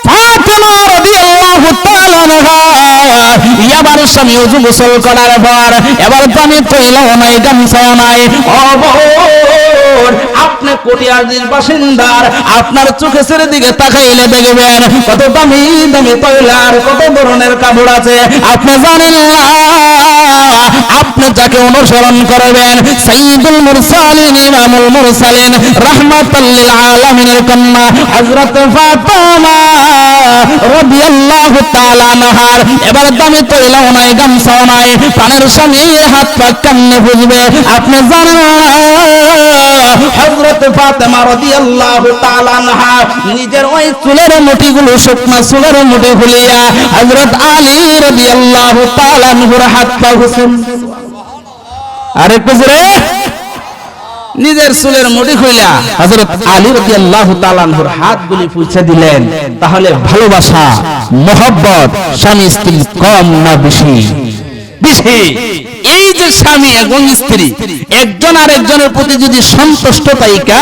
ফাতেমা রাদিয়াল্লাহু তাআলা আনহা এবার স্বামী ওযু গোসল করার পর এবার পানি তৈলাও নাই, গামছাও নাই। ও বোন, আপনি কোটিয়ারদের বাসিন্দার, আপনার চোখে ছেড়ে দিকে তাকাইলে দেখবেন কত দামি দামি তৈলার কত ধরনের কাপড় আছে। আপনি জানেন না, আপনি যাকে অনুসরণ করবেন সাইয়্যিদুল মুরসালিন, ইমামুল মুরসালিন, রাহমাতাল লিল আলামিনের কন্যা হযরত ফাতেমা রাদিয়াল্লাহু তাআলা আনহার এবার দামি তৈলাও নাই, গামছাও নাই, প্রাণের স্বামীর হাত পা কেমনে বুঝবে? আপনি জানেন হযরত ফাতেমা রাদিয়াল্লাহু তাআলা আনহা নিজের ওই চুলের মুঠিগুলো, শুকনা চুলের মুঠি খুলিয়া হযরত আলী রাদিয়াল্লাহু তাআলা আনহুর হাত পা ঘষেন। আরে কুজরে নিজের চুলের মুঠি খুইলা হযরত আলী রাদিয়াল্লাহু তাআলা আনহুর হাতগুলি পুছে দিলেন। তাহলে ভালোবাসা, মহব্বত স্বামী স্ত্রী কম না বেশি? বেশি। এই যে স্বামী এবং স্ত্রী একজন আরেকজনের প্রতি যদি সন্তুষ্ট তাইকা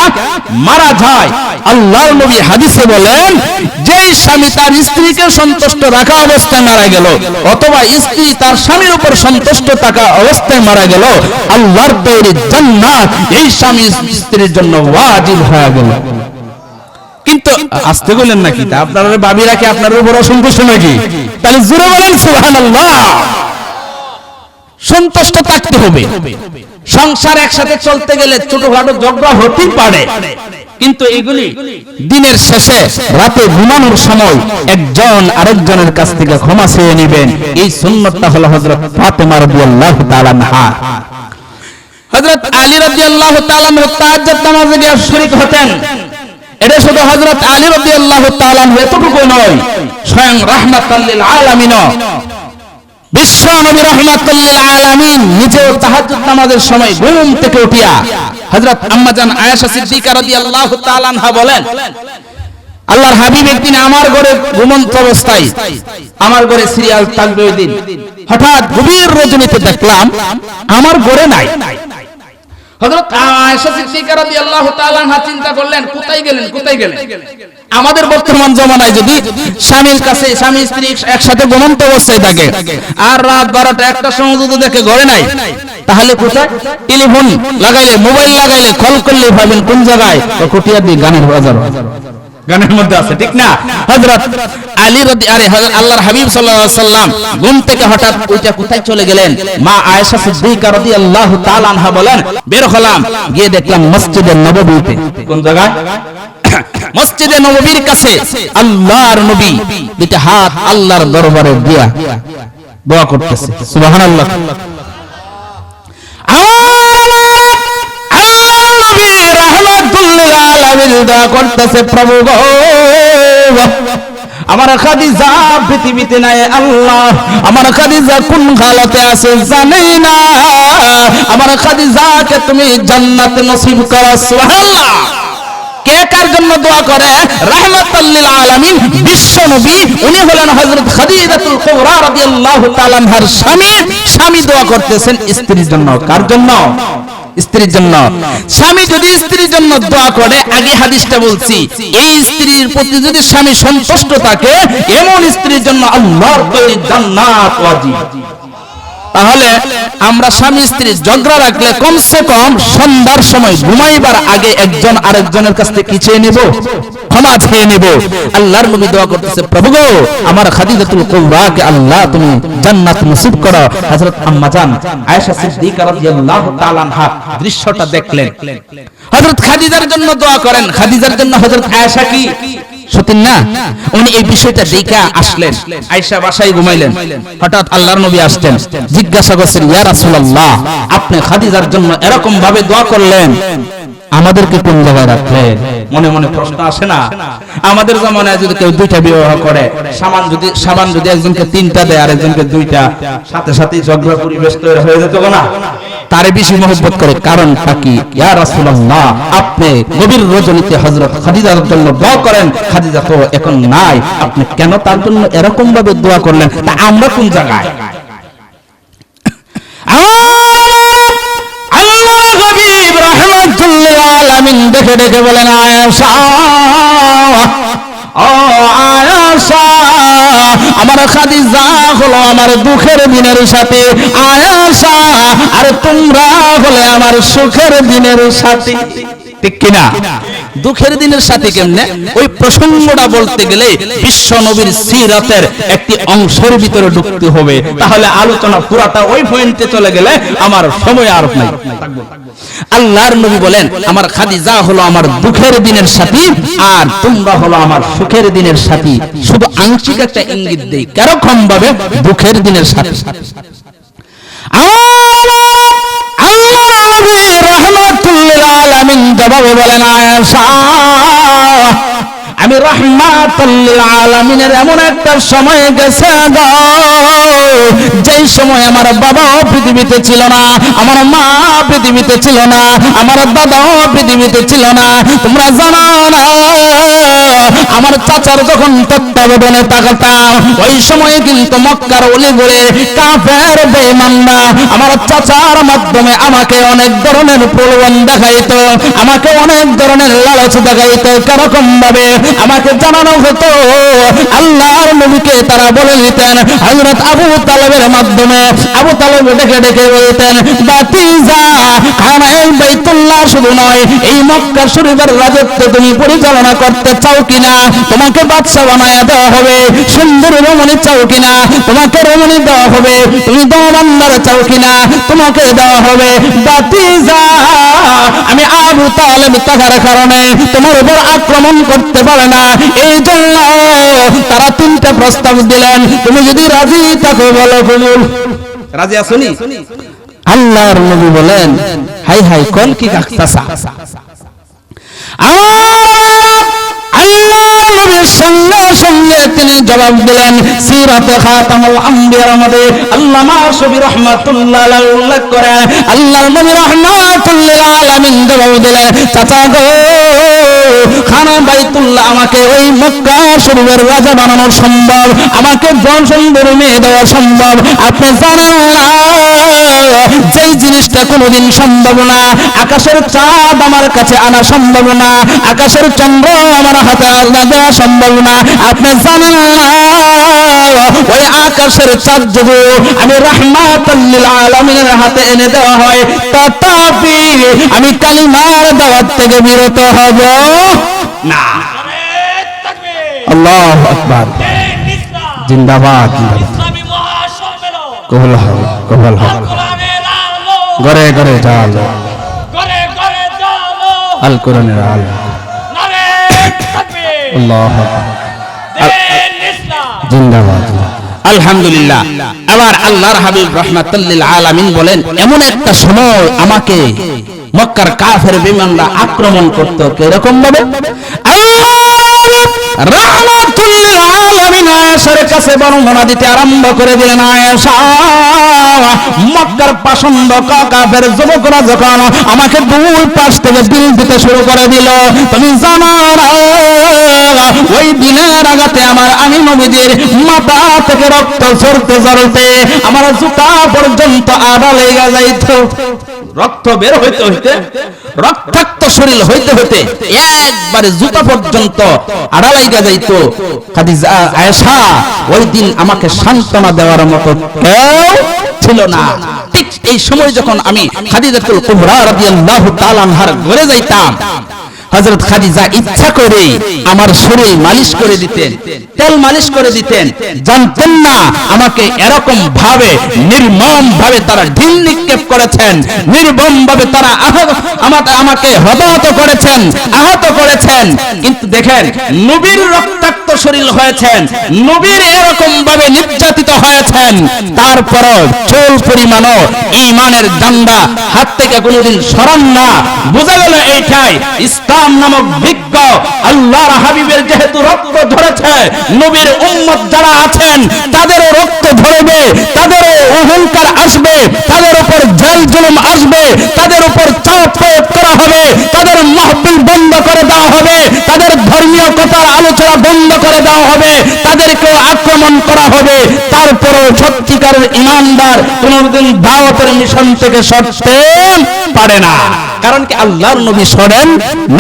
মারা যায়, আল্লাহর নবী হাদিসে বলেন যেই স্বামী তার স্ত্রীকে সন্তুষ্ট রাখা অবস্থায় মারা গেল অথবা স্ত্রী তার স্বামীর উপর সন্তুষ্ট থাকা অবস্থায় মারা গেল, আল্লাহর তৈরি জান্নাত এই স্বামী স্ত্রীর জন্য ওয়াজিব হয়ে গেল। কিন্তু আসতে বলেন নাকি তা আপনারা ভাবিরা কি আপনার উপর অসন্তুষ্ট নাকি? তাহলে জোরে বলেন সুবহানাল্লাহ। সন্তুষ্ট থাকতে হবে। সংসার একসাথে চলতে গেলে ছোটখাটো ঝগড়া হতেই পারে, কিন্তু এগুলি দিনের শেষে রাতে ঘুমানোর সময় একজন আরেকজনের কাছ থেকে ক্ষমা চেয়ে নেবেন। এই সুন্নতটা হলো হযরত ফাতেমা রাদিয়াল্লাহু তাআলা আনহা। হযরত আলী রাদিয়াল্লাহু তাআলা আনহু তাহাজ্জুদ নামাজে গিয়ে শরীক হতেন। এটা শুধু হযরত আলী রাদিয়াল্লাহু তাআলা আনহু এতটুকু নয়, স্বয়ং রাহমাতাল লিল আলামিন বিশ্ব নবী রাহমাতুল লিল আলামিন নিজেও তাহাজ্জুদ নামাজের সময় ঘুম থেকে উঠিয়া হযরত আম্মা জান আয়েশা সিদ্দিকা রাদিয়াল্লাহু তাআলা আনহা বলেন, আল্লাহর হাবিব একদিন আমার ঘরে ঘুমন্ত অবস্থায় আমার ঘরে সিরিয়াল থাকবে ওই দিন, হঠাৎ গভীর রজনীতে দেখলাম আমার ঘরে নাই। হযরত আয়েশা সিদ্দিকা রাদিয়াল্লাহু তাআলা আনহা চিন্তা করলেন কোথায় গেলেন, কোথায় গেলেন? আমাদের বর্তমান জামানায় যদি স্বামীর কাছে স্বামী স্ত্রী একসাথে ঘুমন্ত অবস্থায় থাকে আর রাত 12টা 1টার সময় যদি দেখে ঘরে নাই, তাহলে কোথায়? টেলিফোন লাগাইলে, মোবাইল লাগাইলে কল করলে ভাবেন কোন জায়গায়? কুটিয়া দি গানের বাজার, গানের মধ্যে আছে, ঠিক না? হযরত আলী আল্লাহর হাবিব সাল্লাল্লাহু আলাইহি সাল্লাম ঘুম থেকে হঠাৎ ওইটা কোথায় চলে গেলেন? মা আয়েশা সিদ্দিকা রাদিয়াল্লাহু তাআলা আনহা বলেন, বের হলাম, গিয়ে দেখলাম মসজিদে নববীতে। কোন জায়গায়? মসজিদে নববীর কাছে আল্লাহর নবী দুইটা হাত আল্লাহর দরবারে দিয়া দোয়া করতেছে। সুবহানাল্লাহ। দোয়া করতেছে, প্রভু গো আমার খাদিজা পৃথিবীতে নাই, আল্লাহ আমার খাদিজা কোন হালতে আছে জানি না, আমার খাদিজাকে তুমি জান্নাত নসিব করো। সুবহানাল্লাহ। কে কার জন্য দোয়া করে? রাহমাতাল লিল আলামিন বিশ্ব নবী, উনি হলেন হযরত খাদিজাতুল কুবরা রাদিয়াল্লাহু তাআলা আনহার স্বামী। স্বামী দোয়া করতেছেন স্ত্রীর জন্য। কার জন্য? স্ত্রীর জন্য। স্বামী যদি স্ত্রীর জন্য দোয়া করে, আগে হাদিসটা বলছি, এই স্ত্রীর প্রতি যদি স্বামী সন্তুষ্ট থাকে এমন স্ত্রীর জন্য আল্লাহর তৈরি জান্নাত ওয়াজিব। তাহলে আমরা স্বামী স্ত্রী ঝগড়া রাখলে কমসে কম সন্ধ্যার সময় ঘুমাইবার আগে একজন আরেকজনের কাছ থেকে কি চেয়ে নেব? ক্ষমা চেয়ে নেব। আল্লাহর নবী দোয়া করতেছে, প্রভু গো আমার খাদিজাতুল কুবরাকে আল্লাহ তুমি জান্নাত নসিব করো। হযরত আম্মা জান আয়েশা সিদ্দিকা রাদিয়াল্লাহু তাআলা আনহা দৃশ্যটা দেখলেন, হযরত খাদিজার জন্য দোয়া করেন। খাদিজার জন্য হযরত আয়েশা কি সতীন না? উনি এই বিষয়টা দেখা আসলেন। আয়েশা বাসায় ঘুমাইলেন, হঠাৎ আল্লাহর নবী আসলেন, জিজ্ঞাসা করছেন, ইয়া রাসূলুল্লাহ আপনি খাদিজার জন্য এরকম ভাবে দোয়া করলেন, আমাদেরকে কোন জায়গায় রাখলেন? মনে মনে প্রশ্ন আসে না? আমাদের জামানায় যদি কেউ দুইটা বিবাহ করে, সাবান যদি একজনকে 3টা দেয় আর একজনকে 2টা, সাথে সাথে ঝগড়া পরিবেশ তৈরি হয়ে যেত না? তারে বেশি মহব্বত করে। কারণটা কি? ইয়া রাসূলুল্লাহ আপনি গভীর রজনীতে হযরত খাদিজার জন্য দোয়া করেন, খাদিজা তো এখন নাই, আপনি কেন তার জন্য এরকম ভাবে দোয়া করলেন? তা আমরা কোন জায়গায়? আল্লাহর হাবিব রাহমাতুল লিল আলামিন দেখে দেখে বলেন, আয়েশা খাদিজা হলো আমার দুঃখের দিনের সাথী, আয়েশা আর তোমরা হলে আমার সুখের দিনের সাথী। ঠিক কিনা? দুঃখের দিনের সাথে কেমনে? ওই প্রসঙ্গটা বলতে গেলে বিশ্ব নবীর সিরাতের একটি অংশের ভিতরে ঢুকতে হবে, তাহলে আলোচনা পুরাটা ওই পয়েন্টে চলে গেলে আমার সময় আর নাই। আল্লাহর নবী বলেন আমার খাদিজা হলো আমার দুঃখের দিনের সাথী আর তোমরা হলো আমার সুখের দিনের সাথী। শুধু আংশিক একটা ইঙ্গিত দেই কিরকম ভাবে দুঃখের দিনের সাথী। বলেন আয়েশা আমি রাহমাতুল লিল আলামিনের এমন একটা সময় গেছে গো, যেই সময় আমার বাবা পৃথিবীতে ছিল না, আমার মা পৃথিবীতে ছিল না, আমার দাদা পৃথিবীতে ছিল না। তোমরা জানো না আমার চাচার যখন তত্ত্বাবধানে থাকতাম ওই সময় কিন্তু মক্কার অলিগলি কাফের বেঈমানরা আমার চাচার মাধ্যমে আমাকে অনেক ধরনের প্রলোভন দেখাইতো, আমাকে অনেক ধরনের লালচ দেখাইতো। কিরকম ভাবে আমাকে জানানো হতো, আল্লাহর নবীকে তারা বলে দিতেন হযরত আবু তালেবের মাধ্যমে। আবু তালেব ডেকে ডেকে বলতেন বাতিজা খানায় বাইতুল্লাহ শুধু নয় এই মক্কা শরীফের রাজত্ব তুমি পরিচালনা করতে চাও কিনা? তোমাকে বাদশা বানায়া দেওয়া হবে। সুন্দর রমণী চাও কিনা? তোমাকে রমণী দেওয়া হবে। তুমি দোমান্দার চাও কিনা? তোমাকে দেওয়া হবে। বাতিজা আমি আবু তালেব থাকার কারণে তোমার উপর আক্রমণ করতে পারে না, এই জন্য তারা তিনটা প্রস্তাব দিলেন, তুমি যদি রাজি থাকো বলো কবুল। রাজি আছোনি? আল্লাহর নবী বলেন হাই হাই কোন কি কাকতাসা। আল্লাহর নবীর সঙ্গে সঙ্গে তিনি জবাব দিলেন সিরাতে খাতামুল আম্বিয়ার মধ্যে আল্লামা শফি রাহমাতুল্লাহ আলাইহি উল্লেখ করে আল্লাহর নবী রাহমাতুল লিল আলামিন জবাব দিলেন চাচা গো খানা বাইতুল্লাহ আমাকে ওই মক্কা শরীফের রাজা বানানো সম্ভব, আমাকে সুন্দর মেয়ে দেওয়া সম্ভব। আপনি জানেন না যেই জিনিসটা কোনোদিন সম্ভব না, আকাশের চাঁদ আমার কাছে আনা সম্ভব না, আকাশের চন্দ্র আমার হাতে আনা দেওয়া সম্ভব না। আপনি জানেন না ওই আকাশের চাঁদ যদি আমি রাহমাতুল লিল আলামিনের হাতে এনে দেওয়া হয় তথাপি আমি কালিমার দাওয়াত থেকে বিরত হব না। আল্লাহু আকবার, জিন্দাবাদ ইসলামী মহাসম্মেলন, কবুল হোক কবুল হোক। ঘরে ঘরে জালো, ঘরে ঘরে জালো আল কোরআনের আলো, নারে তাকবীর, আল্লাহু আকবার, জিন্দাবাদ। আলহামদুলিল্লাহ। আবার আল্লাহর হাবিব রাহমাতুল লিল আলামিন বলেন এমন একটা সময় আমাকে মক্কার কাফের বেঈমানরা আক্রমণ করত। কিরকম ভাবে? রাহমাতুল লিল আলামিন আয়েশার কাছে বর্ণনা দিতে আরম্ভ করে দিলেন আয়েশা মক্কার পাষণ্ড কাফের যুবকরা যখন আমাকে দুই পাশ থেকে দিল দিতে শুরু করে দিল, তুমি জানো না ওই দিনের আঘাতে আমার আমি নবীজির মাথা থেকে রক্ত ঝরতে ঝরতে আমার জুতা পর্যন্ত আড়া লেগে যাইত। রক্ত বের হইতে হইতে রক্তাক্ত শরীর হইতে হইতে একবারে জুতা পর্যন্ত আড়া লেগে যাইত। খাদিজা আয়েশা ওই দিন আমাকে সান্ত্বনা দেওয়ার মতো কেউ ছিল না। ঠিক এই সময় যখন আমি খাদিজাতুল কুবরা রাদিয়াল্লাহু তাআলা আনহার ঘরে যাইতাম, হযরত খাদিজা ইচ্ছা করে আমার শরীর মালিশ করে দিতেন, তেল মালিশ করে দিতেন। জানতেন না আমাকে এরকম ভাবে নির্মম ভাবে তারা ঢিল নিক্ষেপ করেছেন, নির্মম ভাবে তারা আমাকে হতাহত করেছেন, আহত করেছেন। কিন্তু দেখেন নবীর রক্তাক্ত শরীর হয়েছেন, নবীর এরকম ভাবে নির্যাতিত হয়েছেন, তারপরও চুল পরিমাণও ঈমানের ডান্ডা হাত থেকে কোনোদিন সরান না। বোঝা গেল এইটাই ইসলাম নামক বিজ্ঞ আল্লাহর হাবিবের যেহেতু রক্ত ধরেছে, নবীর উম্মত যারা আছেন তাদেরও রক্ত ধরবে, তাদেরও অহংকার আসবে, তাদের উপর জেল জুলুম আসবে, তাদের উপর চাপ প্রয়োগ করা হবে, তাদের মাহফিল বন্ধ করে দেওয়া হবে, তাদের ধর্মীয় কথার আলোচনা বন্ধ করে দেওয়া হবে, তাদেরকে আক্রমণ করা হবে। তারপরেও সত্যিকারের ঈমানদার কোনদিন দাওয়াতের মিশন থেকে সরতে পারে না, কারণ কি আল্লাহর নবী সরেন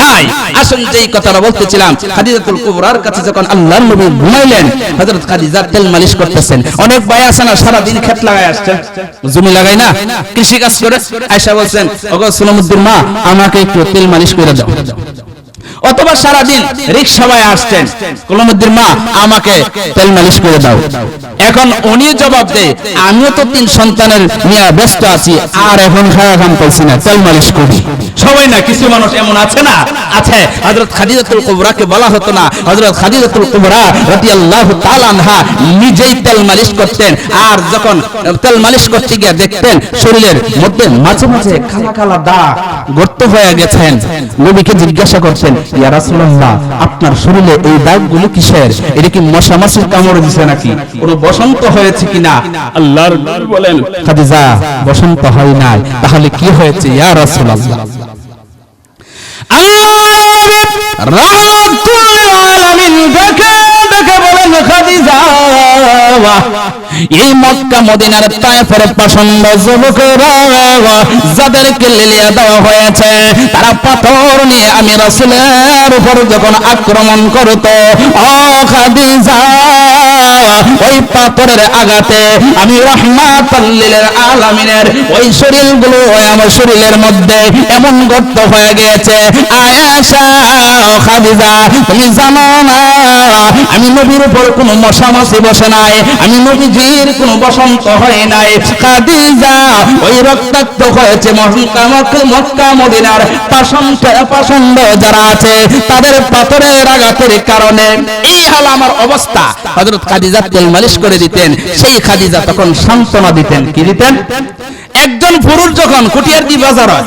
নাই। আসল যেই কথাটা বলতেছিলাম খাদিজাতুল কুবরা কুবরার কাছে যখন আল্লাহর নবী ঘুমাইলেন, হযরত খাদিজা তেল মালিশ করতেছেন। অনেক ভাই আছে না সারা দিন ক্ষেত লাগায় আসছে, জমি লাগায় না, কৃষি কাজ করে, আয়েশা বলছেন ওগো সুলাইমুদ্দিন মা আমাকে একটু তেল মালিশ করে দাও। অথবা সারাদিন রিকশায় আসছেন, কুলমুদ্দিন মা আমাকে তেল মালিশ করে দাও। এখন উনি জবাব দেয় আমিও তো 3 সন্তানের নিয়ে ব্যস্ত আছি, আর এখন খাওয়া খাম পাইছি না, তেল মালিশ করি। সবাই না, কিছু মানুষ এমন আছে না, আছে। হযরত খাদিজাতুল কুবরাকে বলা হতো না, হযরত খাদিজাতুল কুবরা রাদিয়াল্লাহু তাআলা আনহা নিজেই তেল মালিশ করতেন। আর যখন তেল মালিশ করতে গিয়ে দেখতেন শরীরের মধ্যে মাঝে মাঝে কালা কালা দাগ গর্ত হয়ে গেছেন, নবীকে জিজ্ঞাসা করছেন ইয়া রাসূলুল্লাহ আপনার শরীরে এই দাগগুলো কিসের? এটা কি মশা মাছির কামড় দিছে নাকি? কোনো বসন্ত হয়েছে কিনা? আল্লাহর নবী বলেন খাদিজা বসন্ত হয় নাই, তাহলে কি হয়েছে ইয়া রাসূলুল্লাহ? আল্লাহর রাহমাতুল আলামিন দেখে বলেন খাদিজা এই মক্কা মদিনার তায়েফের পছন্দ যুবকেরা যাদেরকে লেলিয়ে দেওয়া হয়েছে, তারা পাথর নিয়ে আমি রাসূলের উপর যখন আক্রমণ করত, ও খাদিজা ওই পাথরের আঘাতে আমি রাহমাতুল লিল আলামিনের ওই শরীরগুলো আমার শরীরের মধ্যে এমন গর্ত হয়ে গিয়েছে। আয়েশা খাদিজা তুমি জানো না আমি নবীর উপর কোনো মশা মাছি বসে নাই, আমি নবীজির কোনো বসন্ত হয় নাই। খাদিজা ওই রক্তাক্ত হয়েছে মক্কা মদিনার পাষণ্ড যারা আছে তাদের পাথরের আঘাতের কারণে। এই হলো আমার অবস্থা। হযরত খাদিজা তেল মালিশ করে দিতেন, সেই খাদিজা তখন সান্ত্বনা দিতেন। কি দিতেন? একজন পুরুষ যখন কুটিয়ারদি বাজার হয়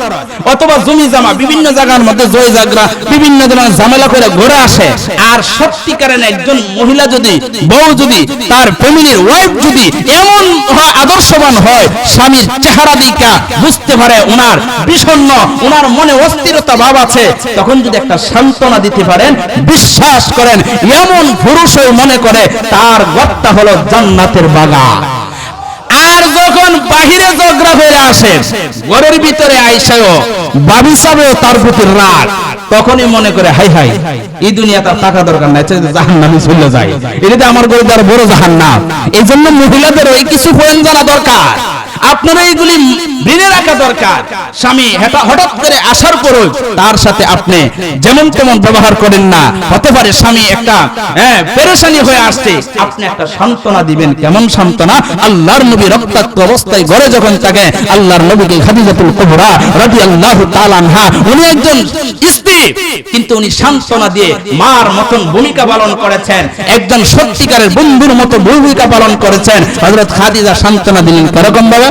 অথবা জমি জামা বিভিন্ন জায়গার মধ্যে জয় জাগরা বিভিন্ন ধরনের ঝামেলা করে ঘুরে আসে, আর সত্যিকারের একজন মহিলা যদি বউ যদি তার ফ্যামিলির ওয়াইফ যদি এমন হয় আদর্শবান হয়, স্বামীর চেহারা দিকা বুঝতে পারে ওনার বিষণ্ণ, ওনার মনে অস্থিরতা ভাব আছে, তখন যদি একটা সান্ত্বনা দিতে পারেন, বিশ্বাস করেন এমন পুরুষও মনে করে তার ঘরটা হলো জান্নাতের বাগান। আর যখন বাহিরে ঝগড়া হয়ে আসে, ঘরের ভিতরে আইসাও বাবি সাহেব তার প্রতি রাগ, তখনই মনে করে হাই হাই এই দুনিয়া তার টাকা দরকার নাই, জাহান্নামে চলে যায়, এটাতে আমার ঘরে তার বড় জাহান্নাম। এই জন্য মহিলাদের ওই কিছু পয়েন্ট জানা দরকার, আপনারা এইগুলি মেনে রাখা দরকার। স্বামী হঠাৎ করে আসার পরও তার সাথে আপনি যেমন তেমন ব্যবহার করেন না। হতে পারে স্বামী একটা পেরেশানি হয়ে আসছে, আপনি একটা সান্ত্বনা দিবেন। কেমন সান্ত্বনা? আল্লাহর নবী রক্তাক্ত অবস্থায় ঘরে যখন থাকে, আল্লাহর নবীকে খাদিজাতুল কুবরা রাদিয়াল্লাহু তাআলা আনহা উনি একজন স্ত্রী, কিন্তু উনি সান্ত্বনা দিয়ে মার মতন ভূমিকা পালন করেছেন, একজন সত্যিকারের বন্ধুর মতো ভূমিকা পালন করেছেন। হযরত খাদিজা সান্ত্বনা দিলেন কিরকম ভাবে?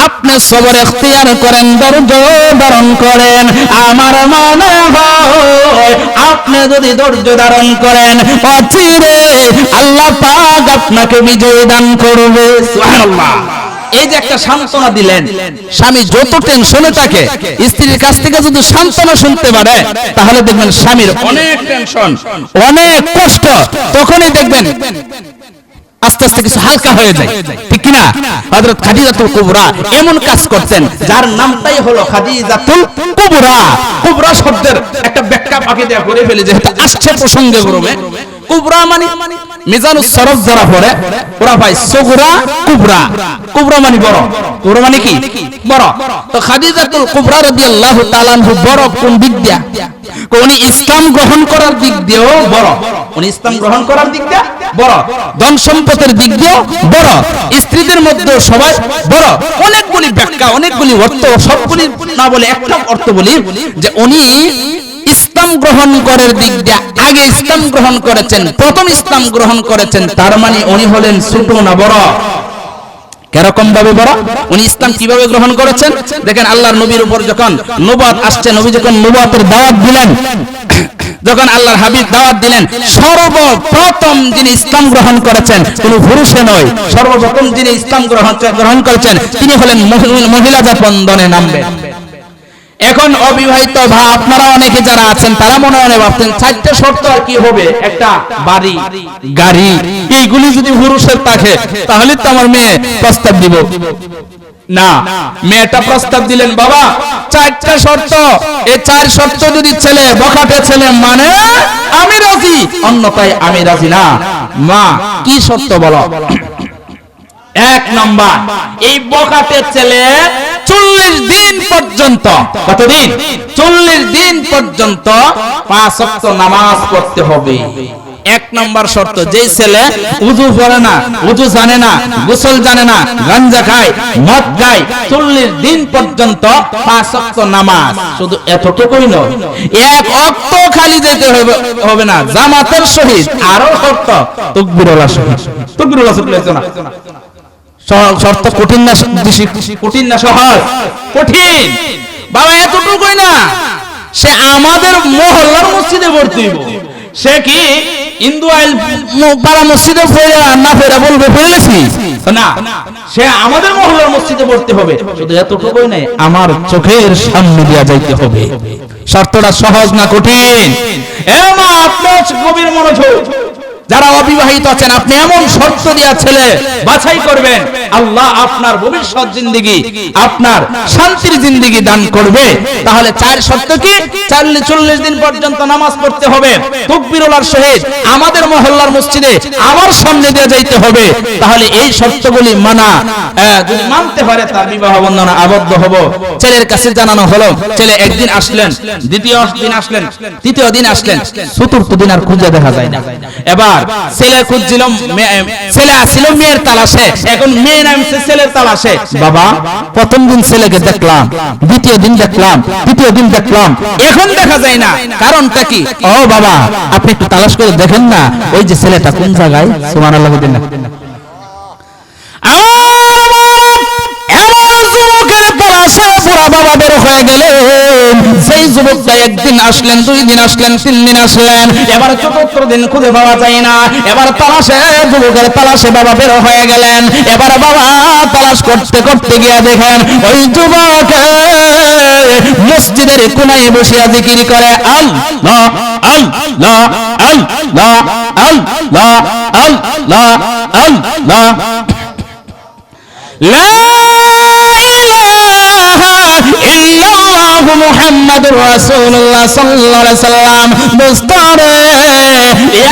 আপনি সবর ইখতিয়ার করেন, ধৈর্য ধারণ করেন। আমার মনে হয় আপনি যদি ধৈর্য ধারণ করেন, অচিরে আল্লাহ পাক আপনাকে বিজয় দান করবে। সুবহানাল্লাহ। এই যে একটা সান্ত্বনা দিলেন, স্বামী যত টেনশনে থাকে স্ত্রীর কাছ থেকে যদি সান্ত্বনা শুনতে পারে, তাহলে দেখবেন স্বামীর অনেক টেনশন অনেক কষ্ট তখনই দেখবেন আস্তে আস্তে কিছু হালকা হয়ে যায়, ঠিক কিনা? হযরত খাদিজাতুল কুবরা এমন কাজ করতেন যার নামটাই হলো খাদিজাতুল কুবরা। কুবরা শব্দের একটা ব্যাখ্যা বাকি দেয়া করে ফেলে, যেহেতু আসছে প্রসঙ্গে গরমে। কুবরা মানে মিজানুস সরফ যারা পড়ে ওরা ভাই সগরা কুবরা, কুবরা মানে বড়, কুবরা মানে কি? বড়। তো খাদিজাতুল কুবরা রাদিয়াল্লাহু তাআলা আনহা বড় কোন দিক দিয়া? উনি ইসলাম গ্রহণ করার দিক দিয়েও বড়, উনি ইসলাম গ্রহণ করার দিক দিয়ে বড়, ধন সম্পদের দিক দিয়েও বড়, স্ত্রীদের মধ্যে সবাই বড়। অনেকগুলি ব্যাখ্যা, অনেকগুলি অর্থ, সবগুলি না বলে একটা অর্থ বলি যে উনি ইসলাম গ্রহণ করার দিক দিয়ে আগে ইসলাম গ্রহণ করেছেন, প্রথম ইসলাম গ্রহণ করেছেন, তার মানে উনি হলেন ছোট না বড়? কিরকম ভাবে বড়? উনি ইসলাম কিভাবে গ্রহণ করেছেন দেখেন। আল্লাহর নবীর উপর যখন নবুয়ত আসছে, নবী যখন নবুয়তের দাওয়াত দিলেন, যখন আল্লাহর হাবিব দাওয়াত দিলেন, সর্বপ্রথম যিনি ইসলাম গ্রহণ করেছেন তিনি পুরুষে নয়, সর্বপ্রথম যিনি ইসলাম গ্রহণ করেছেন তিনি হলেন মহিলা, যাপন দনে নামবেন। এখন অবিবাহিত ভাই আপনারা অনেকে যারা আছেন তারা মনে মনে ভাবতেন চারটে শর্ত আর কি হবে, একটা বাড়ি গাড়ি এইগুলি যদি পুরুষের থাকে তাহলে তো আমার মেয়ে প্রস্তাব দিব না। মেয়েটা প্রস্তাব দিলেন বাবা চারটা শর্ত, এই চার শর্ত যদি ছেলে বখাটে ছেলে মানে আমি রাজি, অন্যথায় আমি রাজি না। মা কি শর্ত বলো? এক নাম্বার, এই বখাটে ছেলে 40 দিন পর্যন্ত, কতদিন? 40 দিন পর্যন্ত 5 ওয়াক্ত নামাজ পড়তে হবে। এক নাম্বার শর্ত, যেই ছেলে উযু পড়ে না, উযু জানে না, গোসল জানে না, গাঞ্জা খায়, মদ খায়, 40 দিন পর্যন্ত 5 ওয়াক্ত নামাজ। শুধু এতটুকুই নয়, এক ওয়াক্ত খালি যেতে হবে না, জামাতের সহিত। আরো শর্ত, তাকবীরুল্লাহ সহিত। তাকবীরুল্লাহ সহিত না শর্ত কঠিন না? কঠিন না সহজ? কঠিন। বাবা এতটুকুই না, সে আমাদের মহল্লার মসজিদে ভর্তি হইব। সে কি হিন্দু আইল পাড়া মসজিদে না ফেরা বলবে ফেলেছি না, সে আমাদের মহল্লার মসজিদে ভর্তি হবে। শুধু এতটুকুই নাই, আমার চোখের সামনে দিয়া যাইতে হবে। শর্তটা সহজ না কঠিন? এ মা আপনার গভীর মনোযোগ, যারা অবিবাহিত আছেন আপনি এমন শর্ত দিয়া ছেলে বাছাই করবেন, আল্লাহ আপনার ভবিষ্যৎ জিন্দেগি, আপনার শান্তির জিন্দেগি দান করবে। তাহলে চার শর্ত কি? 40 দিন পর্যন্ত নামাজ পড়তে হবে, তাকবীরুল্লাহর সহিত আমাদের মহল্লার মসজিদে আমার সামনে দিয়ে যাইতে হবে। তাহলে এই শর্তগুলি মানা, যদি মানতে পারে তার বিবাহ বন্ধনে আবদ্ধ হব। ছেলের কাছে জানানো হলো, ছেলে একদিন আসলেন, দ্বিতীয় দিন আসলেন, তৃতীয় দিন আসলেন, চতুর্থ দিন আর খুঁজে দেখা যায় না। এবার ছেলে খুঁজছিল, ছেলে আসছিল মেয়ের তালাশে, এখন মেয়ে নামছে ছেলের তালাশে। বাবা প্রথম দিন ছেলেকে দেখলাম, দ্বিতীয় দিন দেখলাম, তৃতীয় দিন দেখলাম, এখন দেখা যায় না, কারণটা কি? ও বাবা আপনি একটু তালাশ করে দেখেন না, ওই যে ছেলেটা কোন জায়গায়। সুবহানাল্লাহ বলেন না। বাবা বের হয়ে গেলেন, সেই যুবকটা একদিন আসলেন, 2 দিন আসলেন, 3 দিন আসলেন, এবার চতুর্থ দিন খুঁজে পাওয়া যায় না। এবার তালাশে, যুবকের তালাশে বাবা বের হয়ে গেলেন। এবার বাবা তালাশ করতে করতে গিয়ে দেখেন ওই যুবক মসজিদের কোনায় বসে জিকির করে আল্লাহ আল্লাহ আল্লাহ আল্লাহ আল্লাহ আল্লাহ লা মুহাম্মাদুর রাসূলুল্লাহ সাল্লাল্লাহু আলাইহি সাল্লাম। দোস্তরে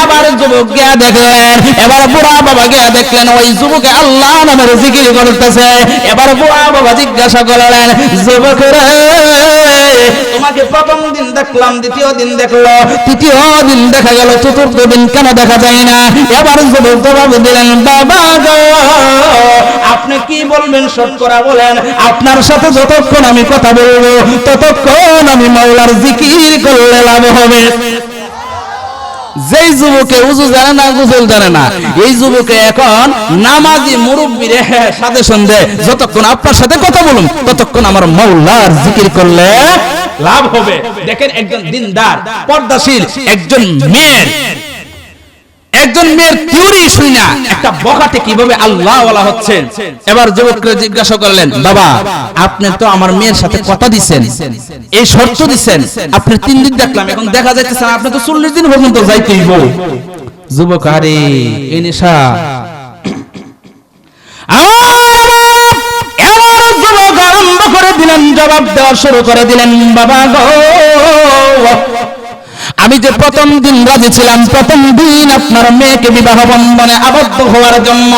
এবার যুবক গিয়া দেখলেন, এবার বুড়া বাবা গিয়া দেখলেন ওই যুবকে আল্লাহ নামের জিকির করতেছে। এবার বুড়া বাবা জিজ্ঞাসা করলেন, যুবক রে তোমাকে প্রথম দিন দেখলাম, দ্বিতীয় দিন দেখলো, তৃতীয় দিন দেখা গেল, চতুর্থ দিন কেন দেখা যায় না? এবার যুবক জবাব দিলেন, বাবা গো আপনি কি বলবেন শতকরা বলেন, আপনার সাথে যতক্ষণ আমি কথা বলবো ততক্ষণ আমি মাওলার জিকির করলে লাভ হবে। যেই যুবকে উযু জানে না, গোসল জানে না, এই যুবকে এখন নামাজি মুরব্বিরে সাজেশন দেয়, যতক্ষণ আপনার সাথে কথা বলুন ততক্ষণ আমার মাওলার জিকির করলে লাভ হবে। দেখেন একজন দিনদার পর্দাশীল একজন মেয়ের থিওরি শুই না একটা বখাটে কিভাবে আল্লাহ ওয়ালা হচ্ছেন। এবার যুবককে জিজ্ঞাসা করলেন, বাবা আপনি তো আমার মেয়ের সাথে কথা দিবেন, এই শর্ত দিবেন, আপনি 3 দিন দেখলাম, এখন দেখা যাইতেছে আপনি তো 40 দিন পর্যন্ত যাইতেই হইব। যুবক আরে এই নেশা যুবক আরম্ভ করে দিলেন, জবাব দেওয়া শুরু করে দিলেন, বাবা গো আমি যে প্রথম দিন রাজি ছিলাম, প্রথম দিন আপনার মেয়েকে বিবাহ বন্ধনে আবদ্ধ হওয়ার জন্য,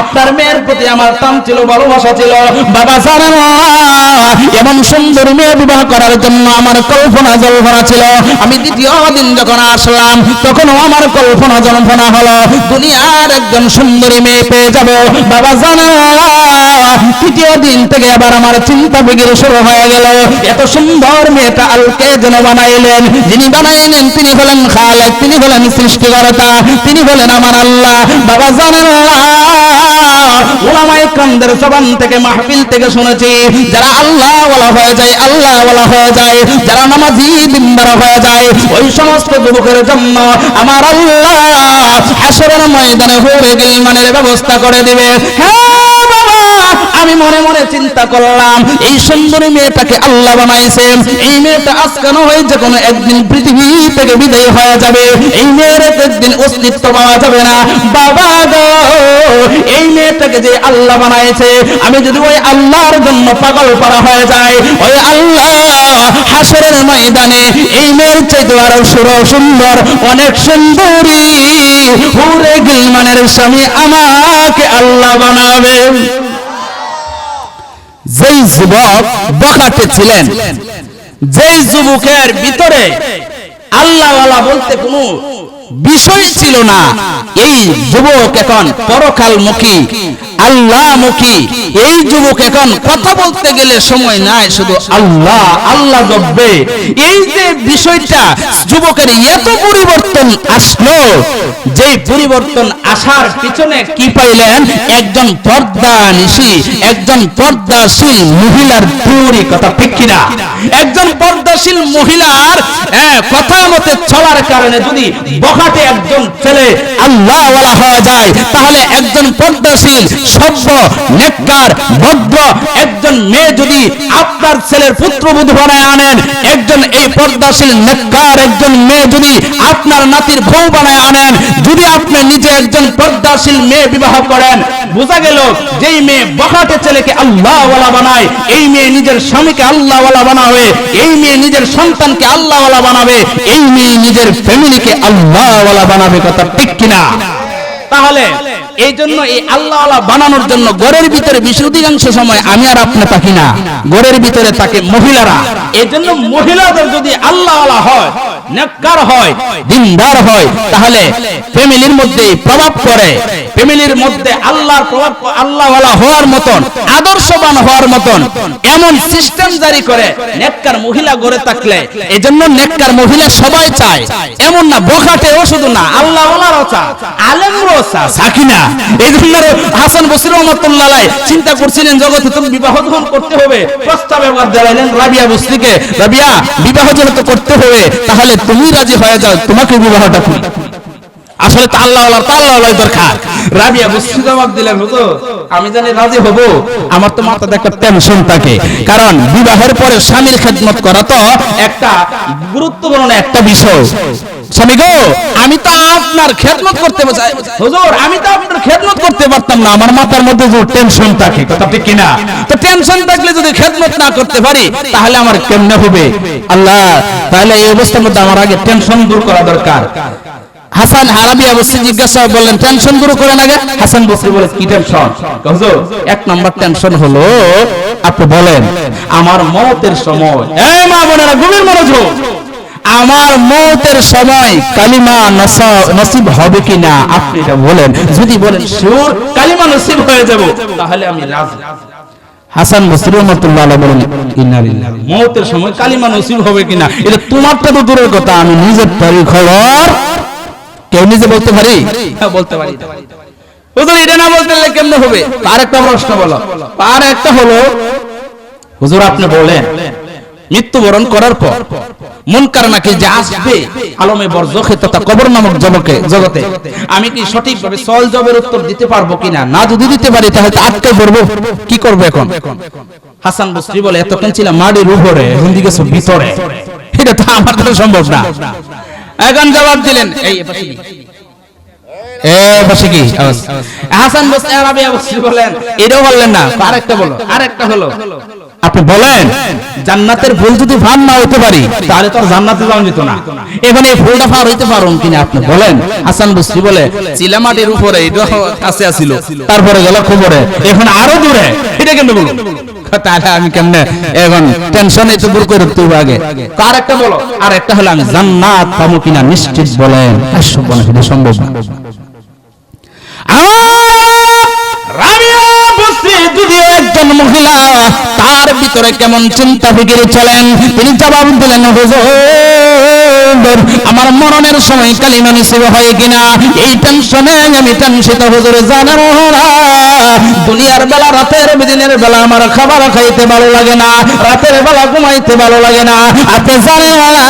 আপনার মেয়ের প্রতি আমার টান ছিল, ভালোবাসা ছিল। বাবা জানেন এমন সুন্দর মেয়ে বিবাহ করার জন্য আমার কল্পনা জল্পনা ছিল। আমি দ্বিতীয় দিন যখন আসলাম তখনও আমার কল্পনা জল্পনা হলো দুনিয়ার একজন সুন্দরী মেয়ে পেয়ে যাব। বাবা জানেন তৃতীয় দিন থেকে আবার আমার চিন্তা বিগড়ে শুরু হয়ে গেল, এত সুন্দর মেয়েটা আল্লাহকে যেন বানাইলেন, যিনি বানাইলেন তিনি হলেন খালেক, তিনি হলেন সৃষ্টিকর্তা, তিনি হলেন আমার আল্লাহ। বাবা জানেন উলামায়ে কেরামদের জবান থেকে, মাহফিল থেকে শুনেছি, যারা আল্লাহ ওয়ালা হয়ে যায়, আল্লাহ ওয়ালা হয়ে যায়, যারা নামাজি দিনদার হয়ে যায়, ওই সমস্ত যুবকের জন্য আমার আল্লাহ হাশরের ময়দানে হুরে গিলমানের ব্যবস্থা করে দিবে। হ্যাঁ বাবা আমি মনে মনে চিন্তা করলাম এই সুন্দরী মেয়েটাকে আল্লাহ বানাইছে, এই মেয়েটা আজকানো হয়ে যে কোনো একদিন পৃথিবী থেকে বিদায় হয়ে যাবে, এই মেয়ের একদিন অস্তিত্ব পাওয়া যাবে না। বাবা গো, এই মেয়েটাকে যে আল্লাহ বানাইছে, আমি যদি ওই আল্লাহর জন্য পাগল করা হয়ে যায়, ওই আল্লাহ হাসরের ময়দানে এই মেয়ের চাইতে আরো সুন্দর অনেক সুন্দরী হুরে গিলমানের স্বামী আমাকে আল্লাহ বানাবে। যেই যুবক বখাটে ছিলেন, যেই যুবকের ভিতরে আল্লাহওয়ালা বলতে কোনো বিষয় ছিল না, এই যুবক এখন পরকালমুখী, আল্লাহমুখী। এই যুবক এখন কথা বলতে গেলে সময় নাই, শুধু আল্লাহ আল্লাহ জপবে। এই যে বিষয়টা যুবকের এত পরিবর্তন আসলো, যে পরিবর্তন আসার পিছনে কি পাইলেন? একজন পর্দানিশী, একজন পর্দাশীল মহিলার তৈরি, কথা ঠিক কিনা? একজন পর্দাশীল মহিলার কথা মতে চলার কারণে যদি বখাটে একজন ছেলে আল্লাহওয়ালা হওয়া যায়, তাহলে একজন পর্দাশীল সভ্য নেককার ভদ্র একজন মেয়ে যদি আপনার ছেলের পুত্রবধূ বানায় আনেন, একজন এই পর্দাশীল নেককার একজন মেয়ে যদি আপনার নাতির বউ বানায় আনেন, যদি আপনি নিজে একজন পর্দাশীল মেয়ে বিবাহ করেন, বোঝা গেল যেই মেয়ে বখাটে ছেলেকে আল্লাহওয়ালা বানায়, এই মেয়ে নিজের স্বামীকে আল্লাহওয়ালা বানাবে, এই মেয়ে নিজের সন্তানকে আল্লাহওয়ালা বানাবে, এই মেয়ে নিজের ফ্যামিলিকে আল্লাহওয়ালা বানাবে, কথা ঠিক কিনা? তাহলে এই জন্য এই আল্লাহওয়ালা বানানোর জন্য ঘরের ভিতরে বেশি অধিকাংশ সময় আমি আর আপনি থাকি না, ঘরের ভিতরে থাকে মহিলারা। এই জন্য মহিলাদের যদি আল্লাহওয়ালা হয়, নেককার হয়, দিনদার হয়, তাহলে ফ্যামিলির মধ্যে প্রভাব পড়ে, ফ্যামিলির মধ্যে আল্লাহর প্রভাব, আল্লাহওয়ালা হওয়ার মতন, আদর্শবান হওয়ার মতন এমন সিস্টেম জারি করে নেককার মহিলা গড়ে থাকলে। এই জন্য নেককার মহিলা সবাই চায়, এমন না বখাটেও শুধু না, আল্লাহওয়ালারও চায়, আলেমরও সাকিনা। এই জন্য হাসান বসরি রাহমাতুল্লাহ আলাইহি চিন্তা করছিলেন জগতে তুমি বিবাহ যখন করতে হবে, প্রস্তাবে দিলেন রাবিয়া বসরিকে, রাবিয়া বিবাহ যেহেতু করতে হবে, তাহলে তুমি রাজি হয়ে যাও, তোমাকে বিবাহটা করি। আসলে তো আল্লাহওয়ালা দরকার। রাবিয়া বসরি জবাব দিলেন, হুজুর আমি জানি রাজি হব, আমার তো মাথাতে একটা টেনশন থাকে, কারণ বিবাহের পরে স্বামীর খেদমত করা তো একটা গুরুত্বপূর্ণ একটা বিষয়। স্বামী গো, আমি তো আপনার খেদমত করতে চাই, হুজুর আমি তো আপনার খেদমত করতে পারতাম না, আমার মাথার মধ্যে যে টেনশন থাকে, কথা ঠিক কিনা? তো টেনশন থাকলে যদি খেদমত না করতে পারি, তাহলে আমার কেমনে হবে? আল্লাহ, তাহলে এই অবস্থার মধ্যে আমার আগে টেনশন দূর করা দরকার। হাসান রাবিয়া বসরি জিজ্ঞাসা বললেন, টেনশন দূর করেন আগে? হাসান বসরি বলে, কি টেনশন? হুজুর এক নম্বর টেনশন হলো, আপনি বলেন আমার মওতের সময়, এই মা বোনেরা গভীর মনোযোগ, আমার মওতের সময় কালিমা নসিব হবে কিনা আপনি এটা বলেন। যদি বলেন শিওর কালিমা নসিব হয়ে যাব, তাহলে আমি রাজি। হাসান বসরি রাহমাতুল্লাহ আলাইহি বলেন, ইন্না লিল্লাহি, মওতের সময় কালিমা নসিব হবে কিনা এটা তোমারটা তো দূরের কথা, আমি নিজের তারিখ খবর কেউ নিজে বলতে পারি? হ্যাঁ বলতে পারি। হুজুর এটা না বলতে গেলে কেমনে হবে? আরেকটা প্রশ্ন বলো। আর একটা হলো, হুজুর আপনি বলেন মৃত্যুবরণ করার পর মুনকার নাকির যে আসবে আলমে বরজখে তথা কবর নামক জগতে, আমি কি সঠিকভাবে সওয়াল জবাবের উত্তর দিতে পারবো কিনা? না যদি দিতে পারি তাহলে আটকে পড়বো, কি করবো এখন? হাসান বসরি বলে, এতক্ষণ ছিলাম মাটির উপরে, এখন দিকে ভিতরে, এটা তো আমার দ্বারা সম্ভব না। এখন জবাব দিলেন, এই পাশে কি হাসান বসরি রাবিয়া বসরি বলেন, এটাও বললেন না, আরেকটা বলো। আরেকটা হলো, আপনি বলেন জান্নাতের ফুল যদি ফান না হইতে পারি, তাহলে তো জান্নাতে যাওয়া যেত না, এখন এই ফুলটা ফার হইতে পারুন কিনা আপনি বলেন। হাসান বসরি বলে, চিলামাটির উপরে এটা কাছে আসিল, তারপরে গেল খবরে, এখন আরো দূরে, এটা কেমনে বলুন? তাহলে আমি কেমনে এখন টেনশন একটু দূর করে রাখতে হবে আগে। আর একটা বলো। আর একটা হলো, আমি জান্নাত পাবো কিনা নিশ্চিত বলেন। এটা সম্ভব না। রাবিয়া বসরি যদিও একজন মহিলা, তার ভিতরে কেমন চিন্তা ফিকির চলেন, তিনি জবাব দিলেন, হুজুর আমার মরণের সময় কালিমা নসিব হয় কিনা, এই টেনশনে আমি টেনশিত হুজুর। জানেন না দুনিয়ার বেলা, রাতের দিনের বেলা আমার খাবার খাইতে ভালো লাগে না, রাতের বেলা ঘুমাইতে ভালো লাগে না। আপনি জানেন না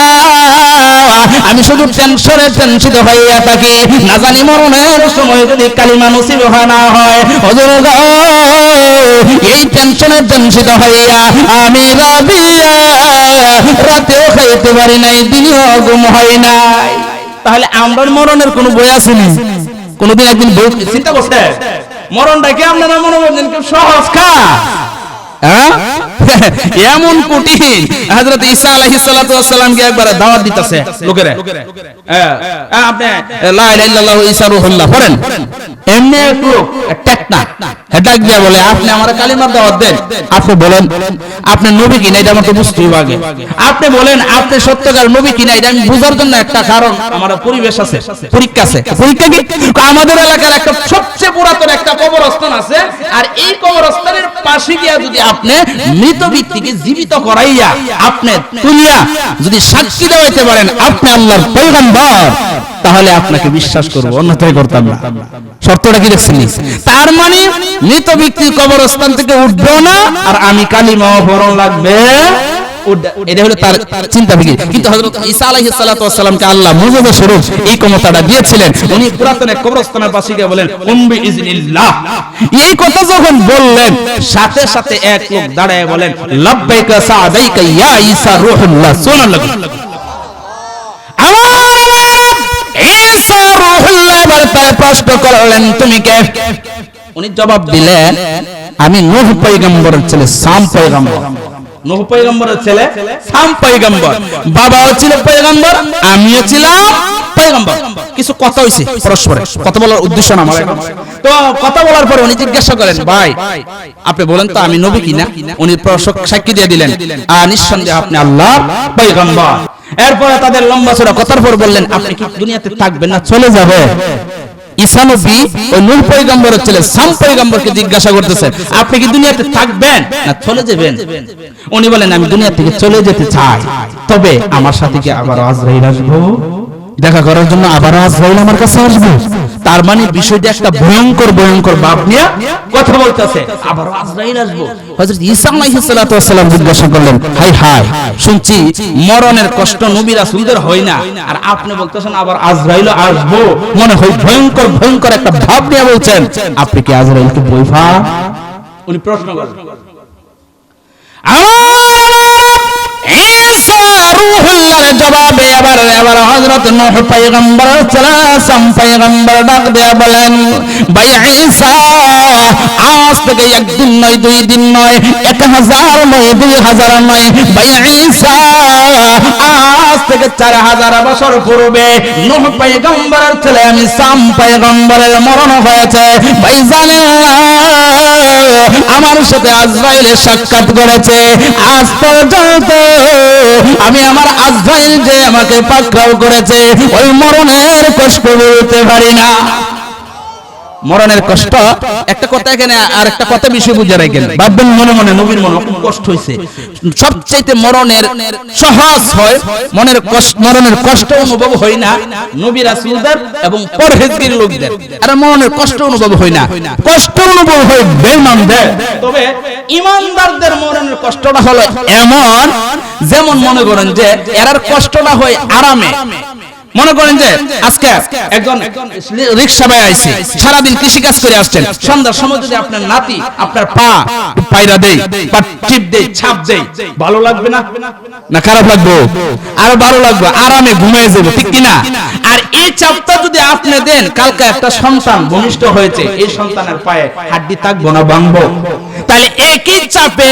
আমি শুধু টেনশনে টেনশিত হইয়া থাকি, না জানি মরণের সময় যদি কালিমা নসিব না হয়। হুজুর এই টেনশনে টেনশিত হইয়া আমি রাতেও খাইতে পারি নাই, দিনেও ঘুম হয় নাই। তাহলে আমরা মরণের কোন বই আসেনি? কোনদিন একদিন বই চিন্তা করছে মরণটাকে আপনারা মনে করছেন খুব সহজ কা? এমন কঠিন। হযরত ঈসা আলাইহিস সালাতু ওয়াস সালামকে একবার দাওয়াত দিতেছে লোকেরা, আপনি লা ইলাহা ইল্লাল্লাহু ঈসা রূহুল্লাহ পড়েন। এমনি একটু টেকনা হেডাক দিয়ে বলে আপনি আমার কালিমার দাওয়াত দেন। আপনি বলেন আপনি নবী কিনা এটা আমাকে বুঝতে হবে আগে। আপনি বলেন আপনি সত্যকার নবী কিনা এটা আমি বুঝার জন্য একটা কারণ আমার পরিবেশ আছে, পরীক্ষা আছে। পরীক্ষা কি? আমাদের এলাকার একটা সবচেয়ে পুরাতন একটা কবরস্থান আছে, আর এই কবরস্থানের পাশে গিয়া যদি আপনি মৃত ব্যক্তিকে জীবিত করাইয়া আপনি তুলিয়া যদি সাক্ষী দেওয়াইতে পারেন আপনি আল্লাহর পয়গম্বর, তাহলে আপনাকে বিশ্বাস করব, অন্যথায় করতাম না। শর্তটা কি দেখছেন? তার মানে মৃত ব্যক্তির কবরস্থান থেকে উঠবেও না, আর আমি কালিমা পড়ন লাগবে, এটা হলো তার চিন্তা ফিকির। কিন্তু হযরত ঈসা আলাইহিস সালাতু ওয়াস সালামকে আল্লাহ মুজিজা স্বরূপ এই ক্ষমতাটা দিয়েছিলেন। উনি পুরাতন এক কবরস্থানের পাশে গিয়ে বলেন উম্বি ইজনিল্লাহ। এই কথা যখন বললেন সাথে সাথে এক লোক দাঁড়ায় বলেন লাব্বাইকা সাদাইকা ইয়া ঈসা রূহুল্লাহ। সুবহানাল্লাহ। ঈসা রূহুল্লাহ এবার তার প্রশ্ন করলেন তুমি কে? উনি জবাব দিলেন আমি নূহ পয়গম্বরের ছেলে সাম পয়গম্বর। নূহ পয়গম্বরের ছেলে সাম পয়গম্বর, বাবাও ছিল পয়গম্বর, আমিও ছিলাম পয়গম্বর। কিছু কথা হইছে পরস্পরে, কথা বলার উদ্দেশ্য না আমার। তো কথা বলার পর উনি জিজ্ঞাসা করেন ভাই আপনি বলেন তো আমি নবী কিনা? উনি সাক্ষী দিয়ে দিলেন নিঃসন্দেহে আপনি আল্লাহর পয়গম্বর। এরপরে তাদের লম্বা চড়া কথার পর বললেন আপনি কি দুনিয়াতে থাকবেন না চলে যাবে? ঈসা নবী ওই নূহ পয়গম্বরের ছেলে সাম পয়গম্বরকে জিজ্ঞাসা করতেছেন আপনি কি দুনিয়াতে থাকবেন না চলে যাবেন? উনি বলেন আমি দুনিয়া থেকে চলে যেতে চাই, তবে আমার সাথে কি আবার আজরাইল আসবো দেখা করার জন্য? আবার আজরাইল আমার কাছে আসবে। তার মানে বিষয়টা একটা ভয়ঙ্কর ভয়ঙ্কর ভাব নিয়ে কথা বলতেছে, আবার আজরাইল আসবো। হযরত ঈসা আলাইহিস সালাতু ওয়াস সালাম জিজ্ঞাসা করলেন হাই হাই শুনছি মরণের কষ্ট নবী রাসূলদের হয় না, আর আপনি বলতেছেন আবার আজরাইল আসবো, মনে হয় ভয়ঙ্কর ভয়ঙ্কর একটা ভাব নিয়ে বলছেন, আপনি কি আজরাইলকে ভয় পান? উনি প্রশ্ন করেন রূহুল্লাহর জবাবে এবার হযরত নূহ পয়গম্বর সাম পয়গম্বর ডাক দিয়ে বলেন ভাই ঈসা আজ থেকে একদিন নয় দুই দিন নয় 1000 নয় 2000 নয়, ভাই ঈসা আজ থেকে 4000 বছর পূর্বে নূহ পয়গম্বরের ছেলে আমি সাম পয়গম্বরের মরণ হয়েছে। ভাই জানেন আমার সাথে আজরাইলের সাক্ষাৎ করেছে, আজ পর্যন্ত আমি আমার আজরাইল যে আমাকে পাকড়াও করেছে ওই মরণের কষ্ট বলতে পারি না। মরণের কষ্ট একটা কথা এখানে, আর একটা কথা বিষয় বুঝে রাখেন। ভাববেন মনে মনে নবীর মনে খুব কষ্ট হয়েছে। সবচেয়ে মরণের সহজ হয় মরণের কষ্ট অনুভব হয় না নবী রাসূলদের এবং পরহেজগার লোকদের, আর মরণের কষ্ট অনুভব হয় না, কষ্ট অনুভব হয় বেঈমানদের। তবে ঈমানদারদের মরণের কষ্টটা হলো এমন যেমন মনে করেন যে এরার কষ্টটা হয় আরামে। মনে করেন যে আজকে একজন রিকশা ভাই আইছে, সারাদিন কৃষি কাজ করে আসছেন, সন্ধ্যার সময় যদি আপনার নাতি আপনার পায়রা দেই বা টিপ দেই ছাপ দেই, ভালো লাগবে না? না খারাপ লাগবে? আরো ভালো লাগবে, আরামে ঘুমিয়ে যাবে, ঠিক কিনা? আর এই চাপটা যদি আপনি দেন, কালকে একটা সন্তান ভূমিষ্ঠ হয়েছে, এই সন্তানের পায়ে হাড্ডি থাকবো না ভাঙবো? তাহলে একই চাপে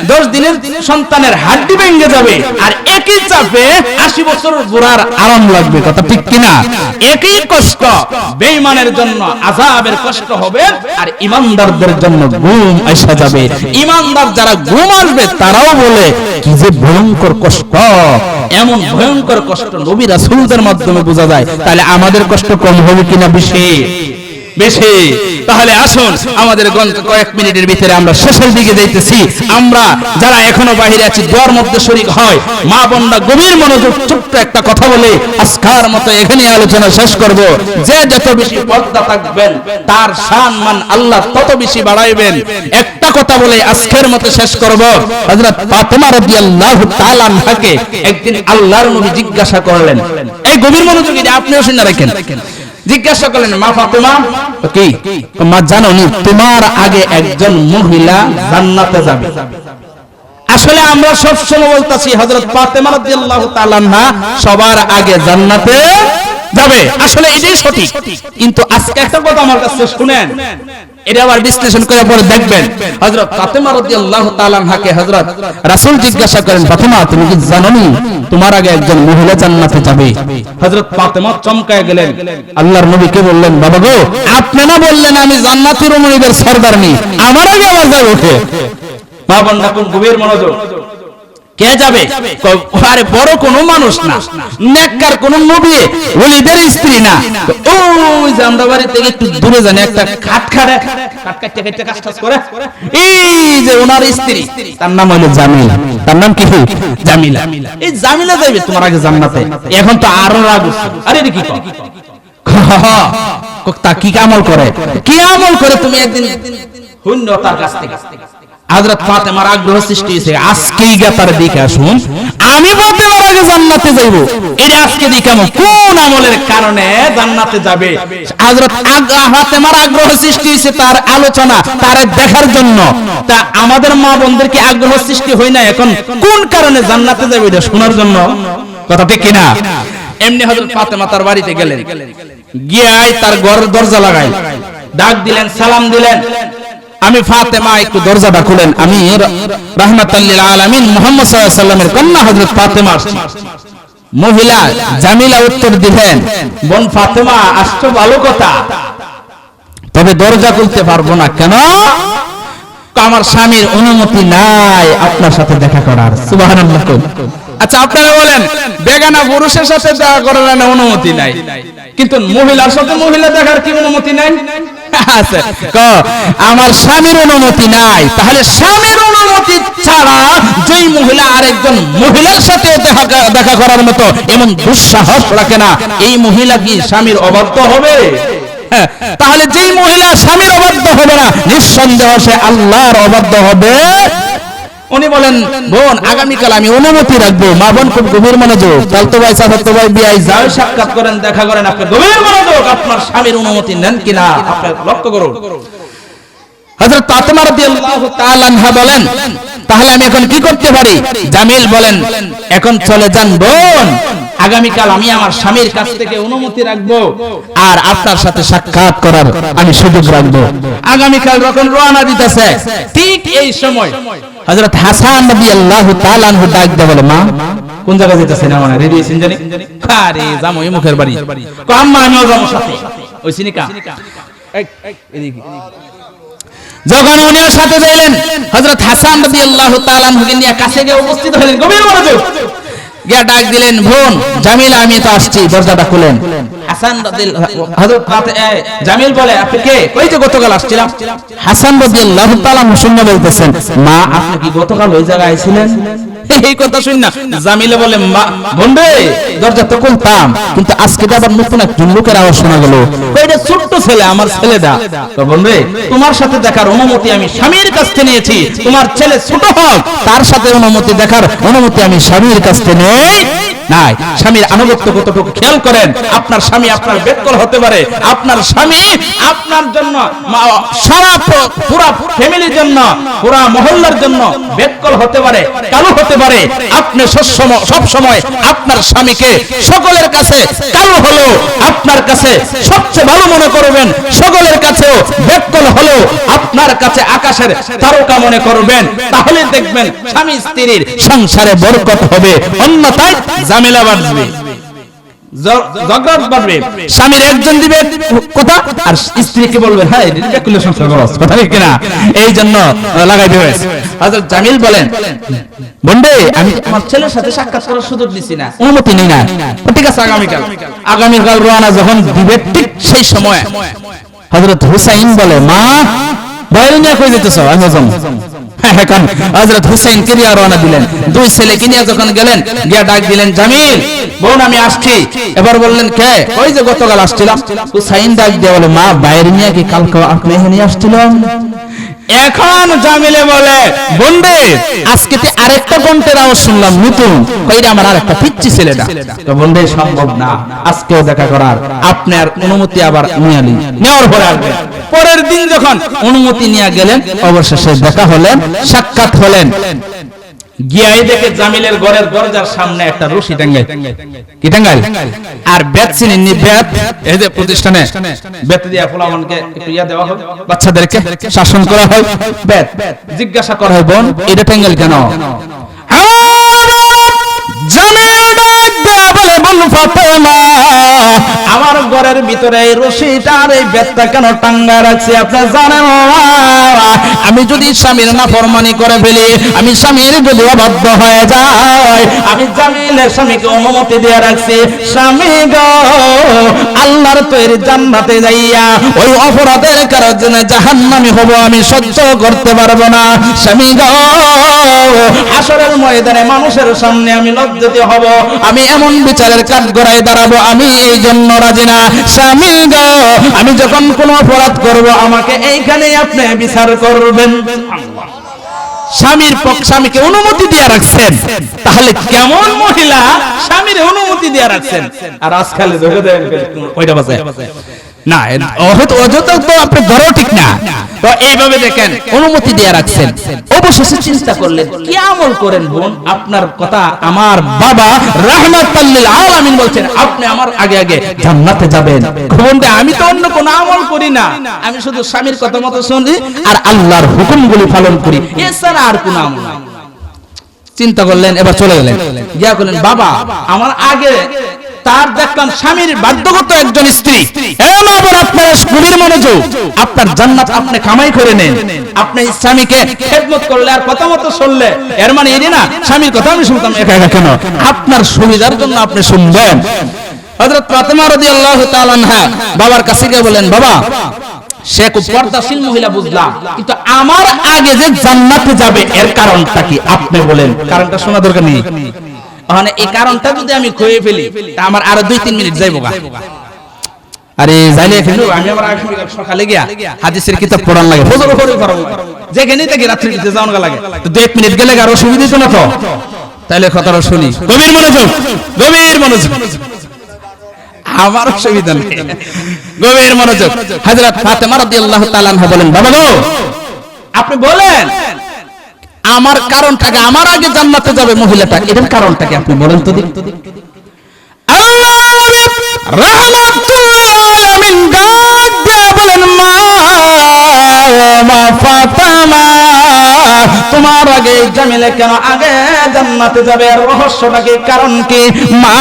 10 দিনের সন্তানের হাড্ডি ভেঙে যাবে, আর একই চাপে 80 বছরের বুড়ার আরাম লাগবে, কথা ঠিক কিনা? একই কষ্ট বেঈমানের জন্য আযাবের কষ্ট হবে, আর ঈমানদারদের জন্য ঘুম আসা যাবে। ঈমানদার যারা ঘুম আসবে তারাও বলে কি যে ভয়ঙ্কর কষ্ট, এমন ভয়ঙ্কর কষ্ট নবী রাসূলদের মাধ্যমে বোঝা যায়। তাহলে আমাদের কষ্ট কম হবে কিনা বেশি? বেশি। তাহলে আসুন আমাদের কয়েক মিনিটের ভিতরে আমরা শেষের দিকে যাইতেছি। আমরা যারা এখনো বাহিরে আছি দোয়ার মধ্যে শরীক হয়, মা বোনরা গভীর মনোযোগ, ছোট্ট একটা কথা বলে আজকের মতো এখানে আলোচনা শেষ করব। যে যত বেশি পর্দা থাকবেন তার সম্মান আল্লাহ তত বেশি বাড়াইবেন। একটা কথা বলে আজকের মতো শেষ করব। হযরত ফাতেমা রাদিয়াল্লাহু তাআলা আনহাকে একদিন আল্লাহর নবী জিজ্ঞাসা করলেন, এই গভীর মনোযোগী আপনিও শুনে রাখেন। জিজ্ঞাসা করলেন, মা ফাতেমা, কি মা জানো নি তোমার আগে একজন মহিলা জান্নাতে যাবে? আসলে আমরা সব সময় বলতাছি হযরত ফাতেমা রাদিয়াল্লাহু তাআলা আনহা সবার আগে জান্নাতে যাবে, আসলে এটাই সঠিক। কিন্তু আজকে একটা কথা আমার কাছে শুনেন, এটা আবার বিশ্লেষণ করে পরে দেখবেন। হযরত ফাতেমা রাদিয়াল্লাহু তাআলা আনহাকে হযরত রাসূল জিজ্ঞাসা করেন, ফাতেমা তুমি কি জানো নি তোমার আগে একজন মহিলা জান্নাতে যাবে? হযরত ফাতেমা চমকায় গেলেন। আল্লাহর নবীকে বললেন, বাবা গো, আপনি না বললেন আমি জান্নাতের রমণীদের সরদারনি, আমার আগে আবার যাবে ওঠে? মা বোনরা কোন গভীর মনোযোগ, কে যাবে? আরে বড় কোনো মানুষ না, নেককার কোন নবী ওলিদের স্ত্রী না। ওই যে আমরা বাড়ি থেকে একটু দূরে জানি একটা খাটখাড়ে কাটতে কাজ করে, এই যে ওনার স্ত্রী, তার নাম হলো জামিলা। তার নাম কি? জামিলা। এই জামিলা যাবে তোমার আগে জান্নাতে। এখন তো আরো রাগ হচ্ছে, আরে কি তা কি আমল করে, কি আমল করে তুমি একদিন শূন্য তার কাছ থেকে হযরত ফাতেমার আগ্রহ সৃষ্টি হয়েছে। আজকেই তার দিকে আসুন, আমি ফাতেমার আগে জান্নাতে যাইব। এটা আজকে দিকে কোন আমলের কারণে জান্নাতে যাবে? হযরত ফাতেমার আগ্রহ সৃষ্টি হয়েছে তার আলোচনা, তার দেখার জন্য। তা আমাদের মা বোনদেরকে আগ্রহ সৃষ্টি হয় না এখন কোন কারণে জান্নাতে যাবে এটা শোনার জন্য? কথা ঠিক কিনা? এমনি হযরত ফাতেমা তার বাড়িতে গেলেন, গিয়ে তার ঘরের দরজা লাগাই ডাক দিলেন, সালাম দিলেন, আমি ফাতেমা একটু দরজাটা খুলেন, আমি রাহমাতাল লিল আলামিন মুহাম্মদ সাল্লাল্লাহু আলাইহি ওয়াসাল্লামের কন্যা হযরত ফাতেমা আসছি। মহিলা জামিলা উত্তর দিলেন, বোন ফাতেমা আসছো ভালো কথা, তবে দরজা খুলতে পারবো না। কেন? আমার স্বামীর অনুমতি নাই আপনার সাথে দেখা করার। সুবহানাল্লাহ। আচ্ছা আপনারা বলেন, বেগানা পুরুষের সাথে দেখা করার অনুমতি নাই, কিন্তু মহিলার সাথে মহিলা দেখার কি অনুমতি নাই? আছে। আমার স্বামীর অনুমতি নাই, তাহলে স্বামীর অনুমতি ছাড়া যেই মহিলা আরেকজন মহিলার সাথে দেখা করার মতো এমন দুঃসাহস রাখে না, এই মহিলা কি স্বামীর অবাধ্য হবে? তাহলে যেই মহিলা স্বামীর অবাধ্য হবে না, নিঃসন্দেহ সে আল্লাহর অবাধ্য হবে। উনি বলেন, বোন আগামীকাল আমি অনুমতি রাখবো। মা বোন খুব গভীর মনোযোগ, চালতো ভাই চাচাতো ভাই বিয়াই যাও সাক্ষাৎ করেন, দেখা করেন, আপনি গভীর মনোযোগ, আপনার স্বামীর অনুমতি নেন কিনা আপনি লক্ষ্য করুন। হযরত ফাতেমা রাদিয়াল্লাহু তাআলা আনহা বলেন, তাহলে আমি এখন কি করতে পারি? জামিল বলেন, এখন চলে যান বোন, আগামীকাল আমি আমার স্বামীর কাছ থেকে অনুমতি রাখবো আর আপনার সাথে সাক্ষাৎ করার আমি সুযোগ রাখবো। আগামীকাল যখন রওনা দিতেছে, ঠিক এই সময় হযরত হাসান রাদিয়াল্লাহু তাআলা আনহু ডাক দিয়ে বলে, মা কোন জায়গায় যেতেছেন? আমার রেডি আছেন জানি? আরে যামো এই মুখের বাড়ি। কো আম্মা আমিও যাবো সাথে। ওই সিনিকা এদিকে। যখন উনিও সাথে যাইলেন, হযরত হাসান রাদিয়াল্লাহু তাআলা আনহু নিয়ে কাছে গিয়ে উপস্থিত হলেন, গভীর মনোযোগ গিয়া ডাক দিলেন, বোন জামিলা আমি তো আসছি, দরজাটা খুলেন। হাসান জামিল বলে, আপনি কে? ওই যে গতকাল আসছিলাম। হাসান রাদিয়াল্লাহু তাআলা শুনে বলতেছেন, মা আপনি কি গতকাল ওই জায়গায় আইছিলেন? এই কথা শুন না জামিলে বলে, মা বোন রে দরজা তো খুলতাম, কিন্তু আজকে আবার নতুন এক লোকের আওয়াজ শোনা গেল। ওইটা ছোট্ট ছেলে, আমার ছেলেটা। বোন রে তোমার সাথে দেখার অনুমতি আমি স্বামীর কাছ থেকে নিয়েছি, তোমার ছেলে ছোট হোক তার সাথে অনুমতি দেখার অনুমতি আমি স্বামীর কাছ থেকে নেই নাই। স্বামীর আনুগত্য কতটুকু খেয়াল করেন। আপনার স্বামী আপনার বেদকল হতে পারে, আপনার স্বামী আপনার জন্য সারা পুরা ফ্যামিলির জন্য, পুরা মহল্লার জন্য বেদকল হতে পারে, কালো হতে পারে। আপনি সব সময় আপনার স্বামীকে সকলের কাছে কালো হলো আপনার কাছে সবচেয়ে ভালো মনে করবেন, সকলের কাছেও বেদকল হলো আপনার কাছে আকাশের তারকা মনে করবেন। তাহলে দেখবেন স্বামী স্ত্রীর সংসারে বরকত হবে, অন্যথায় ঝামেলা বাড়বে, ঝগড়া বাড়বে। স্বামীর একজন দিবে কথা আর স্ত্রীকে বলবে, হ্যাঁ এটা সংসার করো, কথা ঠিক কিনা? এই জন্য লাগাই দিবে। হযরত জামিল বলেন, বন্ধে আমি আমার ছেলের সাথে সাক্ষাৎ করার সুযোগ দিছি না, অনুমতি নেই না। ঠিক আছে, আগামীকাল রওনা যখন দিবে ঠিক সেই সময় হযরত হুসাইন বলে, মা বাইরে নিয়ে কই যেতেছ? আমি যাম। এখন হযরত হুসাইন কে নিয়ে রওনা দিলেন। দুই ছেলেকে নিয়ে যখন গেলেন, গিয়া ডাক দিলেন, জামিল বোন আমি আসছি। এবার বললেন, কে? ওই যে গতকাল আসছিলাম। হুসাইন ডাক দিয়ে বলে, মা বাইরে নিয়ে কি কালকে আপনি এখানে আসছিলেন? এখন জামিলে বলে, বন্ধে আজকে তে আরেকটা কণ্ঠের আওয়াজ শুনলাম নতুন, কইরা আমার আরেকটা পিচ্চি ছেলেটা। তো বন্ধে সম্ভব না আজকেও দেখা করার, আপনার অনুমতি আবার নিয়ে নিন, নেওয়ার পরে আসবেন। পরের দিন যখন অনুমতি নিয়ে গেলেন, অবশেষে দেখা হলেন, সাক্ষাৎ হলেন। গিয়াই দেখে জামিলের ঘরের দরজার সামনে একটা রশি টাঙ্গাই। কি টাঙ্গাই? আর বেত চিনি বেত, এই যে প্রতিষ্ঠানে বেত দিয়া ফুলামানকে একটু ইয়া দেওয়া হয়, বাচ্চাদেরকে শাসন করা হয়, বেত। জিজ্ঞাসা করা হয়, বোন এটা টাঙ্গাল কেন? জামিল ডাক দেয়া বলে, বোন ফাতেমা আমার ঘরের ভিতরে এই রশিটা আর এই বেতটা কেন টাঙ্গা রাখছি আপনি জানেন? আমি যদি স্বামীর নাফরমানি করে ফেলি, আমি স্বামীর যদি অবাধ্য হয়ে যায়, আমি জামিলের স্বামীকে অনুমতি দিয়ে রাখছি, স্বামী গো আল্লাহর তৈরি জান্নাতে যাইয়া ওই অপরাধের কারণে জাহান্নামী হব, আমি সহ্য করতে পারবো না। স্বামী গো হাসরের ময়দানে মানুষের সামনে আমি লজ্জিত হব, আমি এমন বিচারের কাঠগড়ায় দাঁড়াবো, আমি এই জন্য রাজি না। স্বামী গো আমি যখন কোনো অপরাধ করব, আমাকে এইখানে আপনি বিচার করবেন। স্বামীর পক্ষ স্বামীকে অনুমতি দিয়ে রাখছেন, তাহলে কেমন মহিলা স্বামীর অনুমতি দিয়ে রাখছেন? আর আজকালে ধরে দেন কয়টা বাজে না, হয়তো অযথা তো আপনি ধরো ঠিক না। তো এইভাবে দেখেন অনুমতি দিয়ে রাখছেন। অবশেষে চিন্তা করলেন, কি আমল করেন বোন? আপনার কথা আমার বাবা রাহমাতুল লিল আলামিন বলছেন, আপনি আমার আগে আগে জান্নাতে যাবেন। বন্ধু আমি তো অন্য কোনো আমল করি না, আমি শুধু স্বামীর কথা মতো শুনি আর আল্লাহর হুকুমগুলি পালন করি, এছাড়া আর কোনো আমল নাই। চিন্তা করলেন, এবার চলে গেলেন, গিয়া বললেন, বাবা আমার আগে তার দেখলাম স্বামীর বাধ্যগত একজন স্ত্রী, আপনার স্কুলের মনোযোগ, আপনার জান্নাত আপনি কামাই করে নেন, আপনি স্বামীকে খেদমত করলে আর কথা মতো শুনলে, এর মানে এই না স্বামীর কথা আমি শুনতাম একা একা কেন, আপনার সুবিধার জন্য আপনি শুনবেন। হযরত ফাতেমা রাদিয়াল্লাহু তাআলা আনহা বাবার কাছে গিয়ে বলেন, বাবা সে খুব পর্দাশীল মহিলা বুঝলাম, কিন্তু আমার আগে যে জান্নাতে যাবে এর কারণটা কি আপনি বলেন। কারণটা শোনা দরকার নেই, মানে এই কারণটা যদি আমি কয়ে ফেলি তা আমার আরো 2-3 মিনিট যাইবো গা। আরে যাইলে ফেলু আমি আবার সকালে গিয়া হাদিসের কিতাব পড়ার লাগে, ফজর পড়ে পারবো, যেখানে থেকে রাত্রিতে যাওয়ার লাগে, তো 2 মিনিট গেলে আর অসুবিধা তো না। তো তাহলে কথাটা শুনি, গভীর মনোযোগ, গভীর মনোযোগ, আমার অসুবিধা নেই, গভীর মনোযোগ। হযরত ফাতেমা রাদিয়াল্লাহু তাআলা আনহা বলেন, বাবা গো আপনি বলেন আমার কারণটাকে, আমার আগে জান্নাতে যাবে মহিলাটা, এটার কারণটাকে আপনি বলেন তো দেখি। আল্লাহ নবী রাহমাতুল আলামিন ডাক দিয়ে বলেন, মা ফাতেমা তোমার আগে জামিলে কেন আগে জান্নাতে যাবে, আর রহস্যটা কি, কারণ কি? মা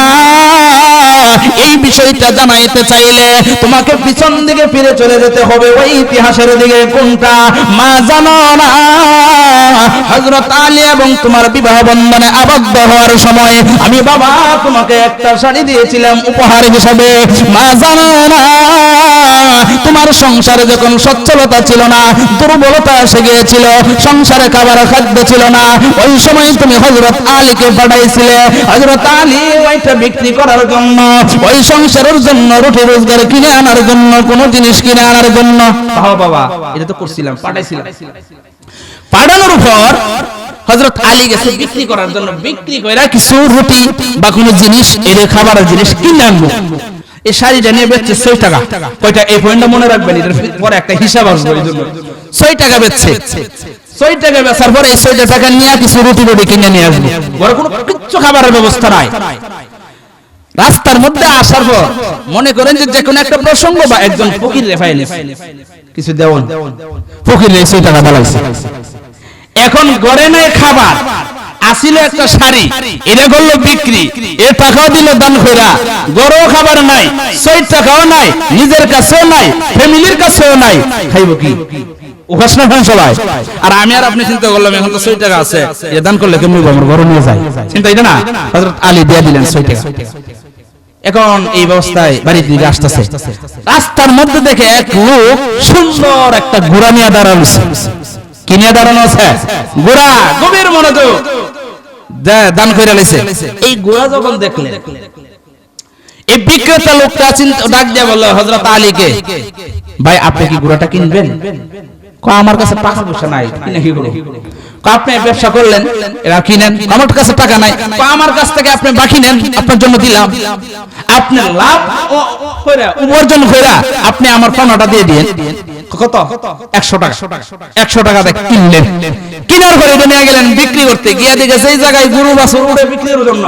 এই বিষয়টা জানাইতে চাইলে তোমাকে পিছন দিকে ফিরে চলে যেতে হবে, ওই ইতিহাসের দিকে। কোনটা মা জানো না? হযরত আলী এবং তোমার বিবাহ বন্ধনে আবদ্ধ হওয়ার সময় আমি বাবা তোমাকে একটা শাড়ি দিয়েছিলাম উপহার হিসেবে। মা জানো না তোমার সংসারে যখন সচ্ছলতা ছিল না, দুর্বলতা এসে গিয়েছিল, সংসারে খাবার খাদ্য ছিল না, ওই সময় তুমি হযরত আলীকে পাঠাইছিলে হযরত আলী ওইটা বিক্রি করার জন্য, ওই সংসারের জন্য, রুটি রোজগার কিনে আনার জন্য, কোন জিনিস কিনে আনার জন্য। বাবা এটা তো করছিলাম, পাঠাইছিলাম। পাঠানোর উপর হযরত আলী গেছে বিক্রি করার জন্য, বিক্রি কইরা কিছু রুটি বা কোনো জিনিস, এর খাবারের জিনিস কিনে আনবো। এই শাড়িটা নিয়ে বেচছে 6 টাকা। কয়টা? এই পয়েন্টটা মনে রাখবেন, এর পরে একটা হিসাব আসবে, এই জন্য 6 টাকা বেচছে। 6 টাকা বেচার পরে এই 6 টাকা নিয়ে কিছু রুটি কিনে নিয়ে আসবো, বড় কোনো কিচ্ছু খাবারের ব্যবস্থা নাই। রাস্তার মধ্যে আসার পর মনে করেন যে কোনো একটা প্রসঙ্গ বা একজন ফকির রেফাইলে কিছু দেওয়ান, ফকির 6 টাকা বলাইছে। এখন ঘরে নাই খাবার, আসিল একটা শাড়ি, এটা করলো বিক্রি, এ টাকাও দিল দান কইরা, গরও খাবার নাই, 6 টাকাও নাই, নিজের কাছেও নাই, ফ্যামিলির কাছেও নাই, খাইব কি? উপাস না সবাই। আর আমি আর আপনি চিন্তা করলাম এখন তো 6 টাকা আছে, এ দান করলে কেমন আমার ঘরে নিয়ে যায়, চিন্তা এটা না। হযরত আলী দিয়ে দিলেন 6 টাকা। এখন এই অবস্থায় বাড়ির দিকে আসতেছে, রাস্তার মধ্যে দেখে এক লোক সুন্দর একটা ঘোড়া নিয়ে দাঁড়ানো আছে। কি নিয়ে দাঁড়ানো আছে? ঘোড়া। গভীর মনোযোগ, দান করে লাইছে। এই ঘোড়া যখন দেখলেন, এই বিক্রেতা লোকটা ডাক দিয়ে বলল হযরত আলীকে, ভাই আপনি কি ঘোড়াটা কিনবেন? আমার কাছে টাকা পয়সা নাই, কিনে কি করব? আপনি ব্যবসা করলেন, এরা কিনেন, আমার কাছে টাকা নাই, আমার কাছ থেকে আপনি বাকি নেন, আপনার জন্য দিলাম, আপনি লাভ উপার্জন কইরা আপনি আমার পাওনাটা দিয়ে দিয়েন। কত? 100 টাকা। 100 টাকা দিয়ে কিনলেন, কিনার পরে নিয়ে গেলেন বিক্রি করতে। গিয়ে দেখে সেই জায়গায় গরু বাছুর উড়ে বিক্রির জন্য,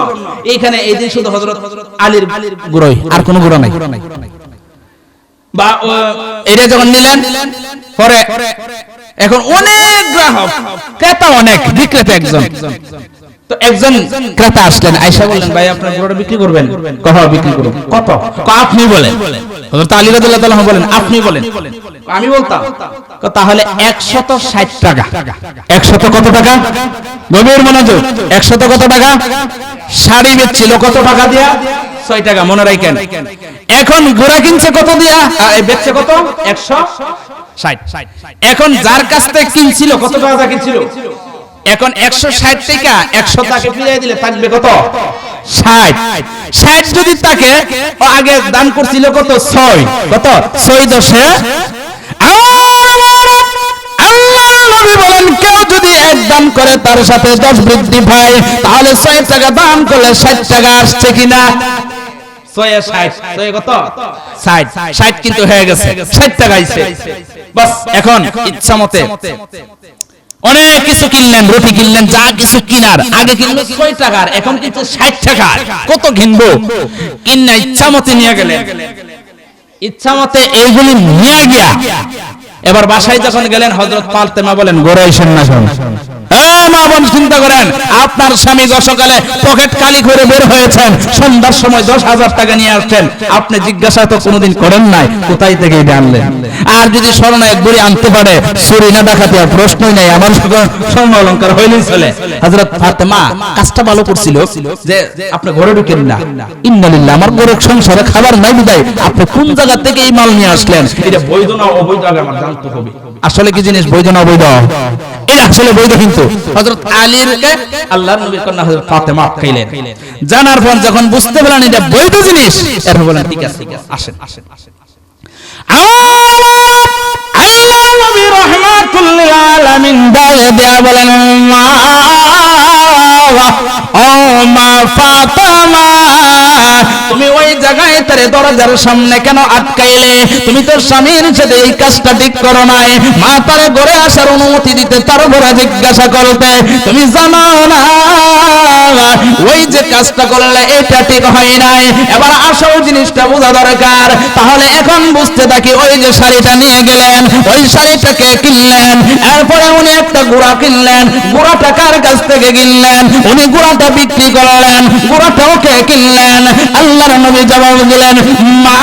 এইখানে এই দিন শুধু হযরত আলীর গরুই, আর কোনো গরু নাই। বা এটা যখন নিলেন পরে এখন অনেক গ্রাহক, ক্রেতা অনেক, বিক্রেতা একজন। তো একজন ক্রেতা আসলেন, আয়েশা বললেন ভাই আপনার গরুটা বিক্রি করবেন? কহ বিক্রি করব। কত? আপনি বলেন। হযরত আলী রাদিয়াল্লাহু তাআলা বলেন আপনি বলেন। আমি বলতাম তাহলে 160 টাকা। 100 কত টাকা? গভীর মনোযোগ, 100 কত টাকা? শাড়ি বেচছিল কত টাকা দিয়া? 6 টাকা। মনে রাখেন। এখন ঘোড়া কিনছে কত দিয়া? বেচছে কত? 160। এখন যার কাছ থেকে কিনছিল কত টাকা কিনছিল? এখন 160 টাকা 100 টাকা ফিরিয়ে দিলে থাকবে কত? 60। 60 যদি তাকে আগে দান করছিল কত? 6। কত? 6 দশে আল্লাহর নবী বলেন কেউ যদি এক দান করে তার সাথে 10 বৃদ্ধি পায়, তাহলে 6 টাকা দান করলে 60 টাকা আসছে কিনা? 6 এ 60, 6 কত? 60। 60 কিন্তু হয়ে গেছে, 60 টাকা আইছে। বাস এখন ইচ্ছা মতে অনেক কিছু কিনলেন, রুটি কিনলেন, যা কিছু কিনার, আগে কিনলো 6 টাকার, এখন কিন্তু 60 টাকার। কত কিনবো? কিনা ইচ্ছা মতে নিয়ে গেলেন। ইচ্ছা মতে এইগুলি নিয়ে গিয়া এবার বাসায় যখন গেলেন, হযরত ফাতেমা বলেন গড়াইছেন না শোন। মা বোন চিন্তা করেন, আপনার স্বামী গতকালে পকেট খালি করে বের হয়েছেন, সন্ধ্যার সময় 10,000 টাকা নিয়ে আসছেন, আপনি জিজ্ঞাসা তো কোনোদিন করেন নাই কোথায় থেকে এটা আনলেন? আর যদি স্বর্ণ এক ভরি আনতে পারে, চুরি না ডাকাতি আর প্রশ্নই নাই, আমার স্বর্ণ অলংকার হইলেই চলে। হযরত ফাতেমা কাজটা ভালো করছিল যে আপনি ঘরে ঢুকেন না, ইন্নালিল্লাহ, আমার গরুর সংসারে খাবার নাই বিদায় আপনি কোন জায়গা থেকে এই মাল নিয়ে আসলেন, এটা বৈধ না অবৈধ আগে আমার জানতে হবে। আসলে কি জিনিস বৈধ না অবৈধ? এটা আসলে বৈধ। কিন্তু হযরত আলীরকে আল্লাহর নবীর কন্যা হযরত ফাতেমা আটকাইলেন। জানার পর যখন বুঝতে পারলেন এটা বৈধ জিনিস, এরপর বলেন ঠিক আছে আসেন। আল্লাহর নবী রাহমাতুল লিল আলামিন দায়ে দেয়া বলেন ও মা ফাতেমা, তুমি ওই জায়গায় তারে দরজার সামনে কেন আটকাইলে? তুমি তোর স্বামীর সাথে এই কাজটা ঠিক করো নাই। মা তারে ঘরে আসার অনুমতি দিতে, তার ঘরে জিজ্ঞাসা করতে, তুমি জানো না ওই যে কাজটা করলে এটা ঠিক হয় নাই। এবার আসল জিনিসটা বোঝা দরকার। তাহলে এখন বুঝতে থাকি, ওই যে শাড়িটা নিয়ে গেলেন, ওই শাড়িটাকে কিনলেন, এরপরে উনি একটা ঘোড়া কিনলেন, ঘোড়াটা কার কাছ থেকে কিনলেন? উনি ঘোড়াটা বিক্রি করলেন, ঘোড়াটাও কে কিনলেন? আল্লাহর নবী জবাব দিলেন মা,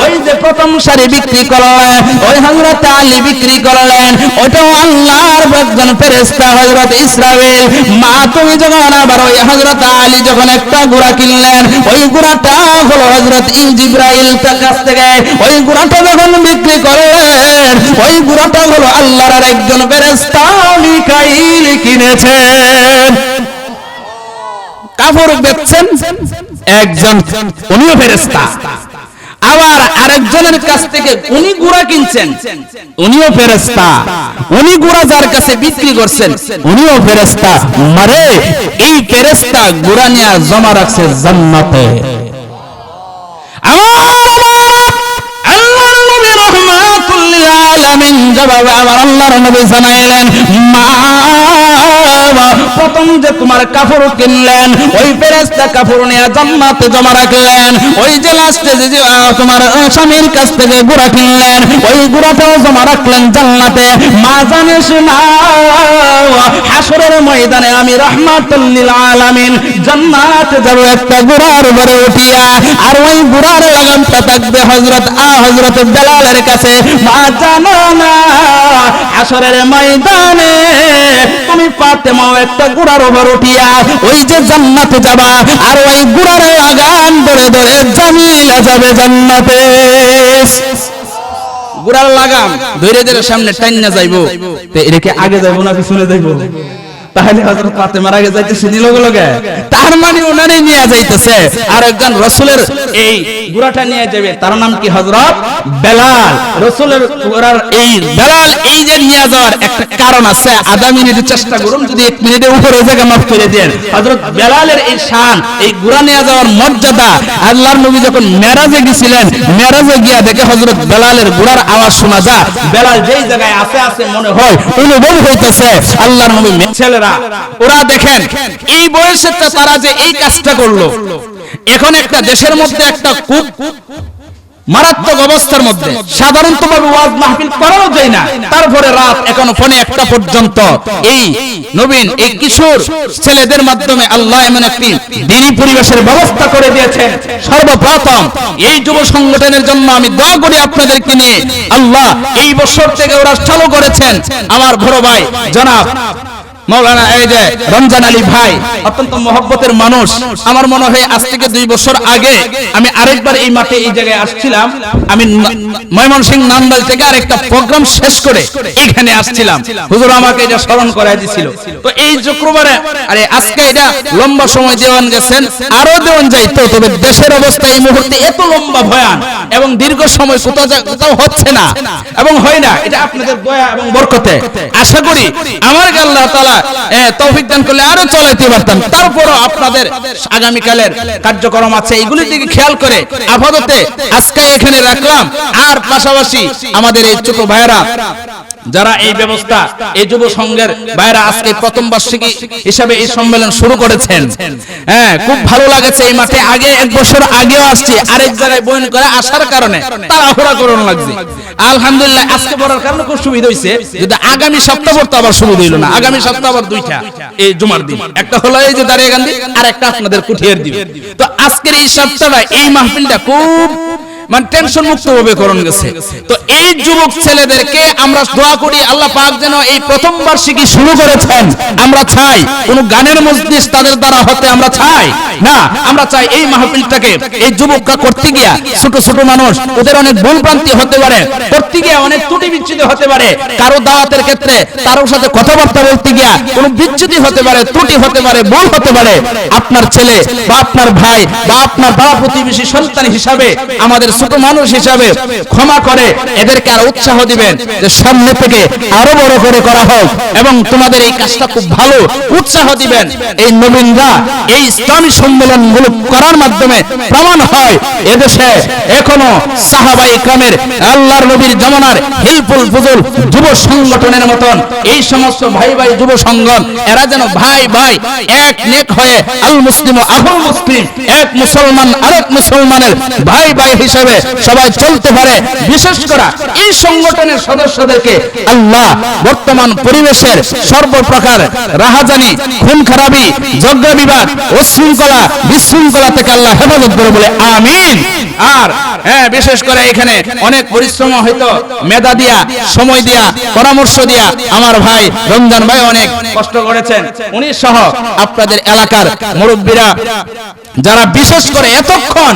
ওই যে প্রথম শাড়ি বিক্রি করলেন, ওই হযরত আলী বিক্রি করলেন, ওটাও আল্লাহর একজন ফেরেশতা হযরত ইসরাফিল। মা তুমি যখন আবার ওই হযরত আলী যখন একটা ঘোড়া কিনলেন, ওই ঘোড়াটা হলো হযরত জিবরাইল তার কাছ থেকে, ওই ঘোড়াটা যখন বিক্রি করলেন, ওই ঘোড়াটা হলো আল্লাহর একজন ফেরেশতা মিকাইল কিনেছেন। কাপড় বেচছেন একজন, উনিও ফেরেশতা। আবার আরেকজনের কাছ থেকে উনি ঘোড়া কিনছেন, উনিও ফেরেশতা। উনি ঘোড়া যার কাছে বিক্রি করছেন, উনিও ফেরেশতা। মারে এই ফেরেশতা ঘোড়া নিয়ে জমা রাখছে জান্নাতে। আল্লাহর নবী রাহমাতুল লিল আলামিন জবাবে আবার আল্লাহর নবী জানাইলেন মা, প্রথম যে তোমার কাপড় কিনলেন, ওই ফেরেশতা কাপড় নিয়ে জান্নাতে জমা রাখলেন। ওই যে লাস্টে যে তোমার স্বামীর কাছ থেকে ঘোড়া কিনলেন, ওই ঘোড়াটাও জমা রাখলেন জান্নাতে। মা জানিস না হাসরের ময়দানে আমি রাহমাতুল লিল আলামিন জান্নাতে যাব একটা ঘোড়ার উপরে উঠিয়া, আর ওই ঘোড়ার লাগামটা থাকবে হযরত বেলালের কাছে। মা জানো না হাসরের ময়দানে তুমি ফাতেমা তোমাও একটা গুড়ার উপর উঠিয়া ওই যে জান্নাতে যাবা, আর ওই গুড়ার লাগাম ধরে ধরে জামিলা যাবে জান্নাতে। গুড়ার লাগাম ধরে ধরে সামনে টাইনা যাইবো, তো এটাকে আগে যাইবো না পিছনে যাইবো? তাহলে হযরত ফাতেমা আগে যাইতেছে লগে, তার মানে ওনারই নিয়ে যাইতেছে, আর একজন রাসূলের এই গুড়াটা নিয়ে যাবে, তার নাম কি? হযরত বেলাল। রাসূলের গুড়ার এই বেলাল এই যে নিয়ে যাওয়ার একটা কারণ আছে, আধা মিনিট চেষ্টা করুন, যদি 1 মিনিটের উপরে জায়গা মাফ করে দেন। হযরত বেলালের এই শান, এই গুড়া নিয়ে যাওয়ার মর্যাদা, আল্লাহর নবী যখন মেরাজে গিয়েছিলেন, মেরাজে গিয়া দেখে হযরত বেলালের গুড়ার আওয়াজ শোনা যায়, বেলাল যেই জায়গায় আছে মনে হয় অনুভব হইতেছে আল্লাহর নবী। ছেলেরা ওরা দেখেন এই বয়সে তারা যে এই কাজটা করলো, এখন একটা দেশের মধ্যে একটা খুব মারাত্মক অবস্থার মধ্যে সাধারণত ভাবে ওয়াজ মাহফিল করানো যায় না, তারপরে রাত এখনো পৌনে 1টা পর্যন্ত এই নবীন এই কিশোর ছেলেদের মাধ্যমে আল্লাহ এমন একটি দ্বীনি পরিবেশের ব্যবস্থা করে দিয়েছেন। সর্বপ্রথম এই যুব সংগঠনের জন্য আমি দোয়া করি আপনাদেরকে নিয়ে, আল্লাহ এই বছর থেকে ওরা চালু করেছেন আমার বড় ভাই জনাব মাওলানা এই যে রমজান আলী ভাই, অত্যন্ত মহব্বতের মানুষ। আমার মনে হয় আজ থেকে 2 বছর আগে আমি আরেকবার এই মাঠে এই জায়গায় আসছিলাম, আমি ময়মনসিংহ নান্দাইল থেকে আরেকটা প্রোগ্রাম শেষ করে এখানে আসছিলাম, হুজুর আমাকে এটা স্মরণ করায় দিয়েছিল। তো এই শুক্রবারে আরে আজকে এটা লম্বা সময় দেওয়ান গেছেন, আরো দেওয়ান যাইতো, তবে দেশের অবস্থা এই মুহূর্তে এত লম্বা ভয়ান এবং দীর্ঘ সময় কোথাও হচ্ছে না এবং হয় না, এটা আপনাদের দয়া এবং বরকতে। আশা করি আমার আল্লাহ তাআলা তৌফিক দান করলে আরো চলাইতে পারতাম। তারপরও আপনাদের আগামীকালের কার্যক্রম আছে, এগুলি দিকে খেয়াল করে আপাতত আজকে এখানে রাখলাম। আর পাশাপাশি আমাদের এই ছোট ভাইরা যারা এই ব্যবস্থা, এই যুব সংঘের ভাইরা আজকে প্রথম বার্ষিকী হিসাবে এই সম্মেলন শুরু করেছেন, হ্যাঁ খুব ভালো লাগছে। এই মাঠে আগে 1 বছর আগেও আসছে, আরেক জায়গায় বয়ান করে আসার কারণে তাড়াহুড়া করুন লাগছে। আলহামদুলিল্লাহ আজকে পড়ার কারণে খুব সুবিধা হয়েছে, যদি আগামী সপ্তাহ পড়তে আবার সুবিধা হইল না। আগামী সপ্তাহ আবার 2টা এই জুমার দিন, একটা হলো এই যে দাঁড়িয়াগান্ধী, আর একটা আপনাদের কুঠিয়ার দিন। তো আজকের এই সপ্তাহটা এই মাহফিলটা খুব মানে টেনশন মুক্ত ভাবে করণ গেছে। তো এই যুবক ছেলেদেরকে আমরা দোয়া করি আল্লাহ পাক যেন এই প্রথম বার্ষিকী শুরু করেছেন, আমরা চাই কোন গানের মজলিস তাদের দ্বারা হতে আমরা চাই না, আমরা চাই এই মাহফিলটাকে এই যুবকরা করতে গিয়া ছোট ছোট মানুষ ওদের অনেক ভুল ভ্রান্তি হতে পারে, করতে গিয়া অনেক ত্রুটি বিচ্ছুতি হতে পারে, কারো দাওয়াতের ক্ষেত্রে কারোর সাথে কথাবার্তা বলতে গিয়া কোনো বিচ্যুতি হতে পারে, ত্রুটি হতে পারে, ভুল হতে পারে। আপনার ছেলে বা আপনার ভাই বা আপনার পাড়া প্রতিবেশী সন্তান হিসাবে, আমাদের ছোট মানুষ হিসাবে ক্ষমা করে এদেরকে আর উৎসাহ দিবেন যে সামনে থেকে আরো বড় করে করা হোক এবং তোমাদের এই কাজটা খুব ভালো উৎসাহ দিবেন। এই নবীনরা এই ইসলামী সম্মেলনগুলো করার মাধ্যমে প্রমাণ হয় এদেশে এখনো সাহাবায়ে ইকরামের আল্লাহর নবীর জামানার হিলফুল ফুজুল যুব সংগঠনের মতন এই সমস্ত ভাই ভাই যুব সংগঠন এরা যেন ভাই ভাই এক নেক হয়ে আল মুসলিম আহুল মুসলিম, এক মুসলমান আরেক মুসলমানের ভাই ভাই হিসেবে সবাই চলতে পারে। বিশেষ করে এই সংগঠনের সদস্যদেরকে আল্লাহ বর্তমান পরিবেশের সর্বপ্রকার রাহাজানি, খুন খারাপি, ঝগড়া বিবাদ, উচ্ছৃঙ্খলা বিশৃঙ্খলা থেকে আল্লাহ হেফাজত করে বলে আমিন। আর হ্যাঁ বিশেষ করে এখানে অনেক পরিশ্রম হয়তো মেধা দিয়া, সময় দিয়া, পরামর্শ দিয়া আমার ভাই রমজান ভাই অনেক কষ্ট করেছেন, উনি সহ আপনাদের এলাকার মুরব্বীরা যারা বিশেষ করে এতক্ষণ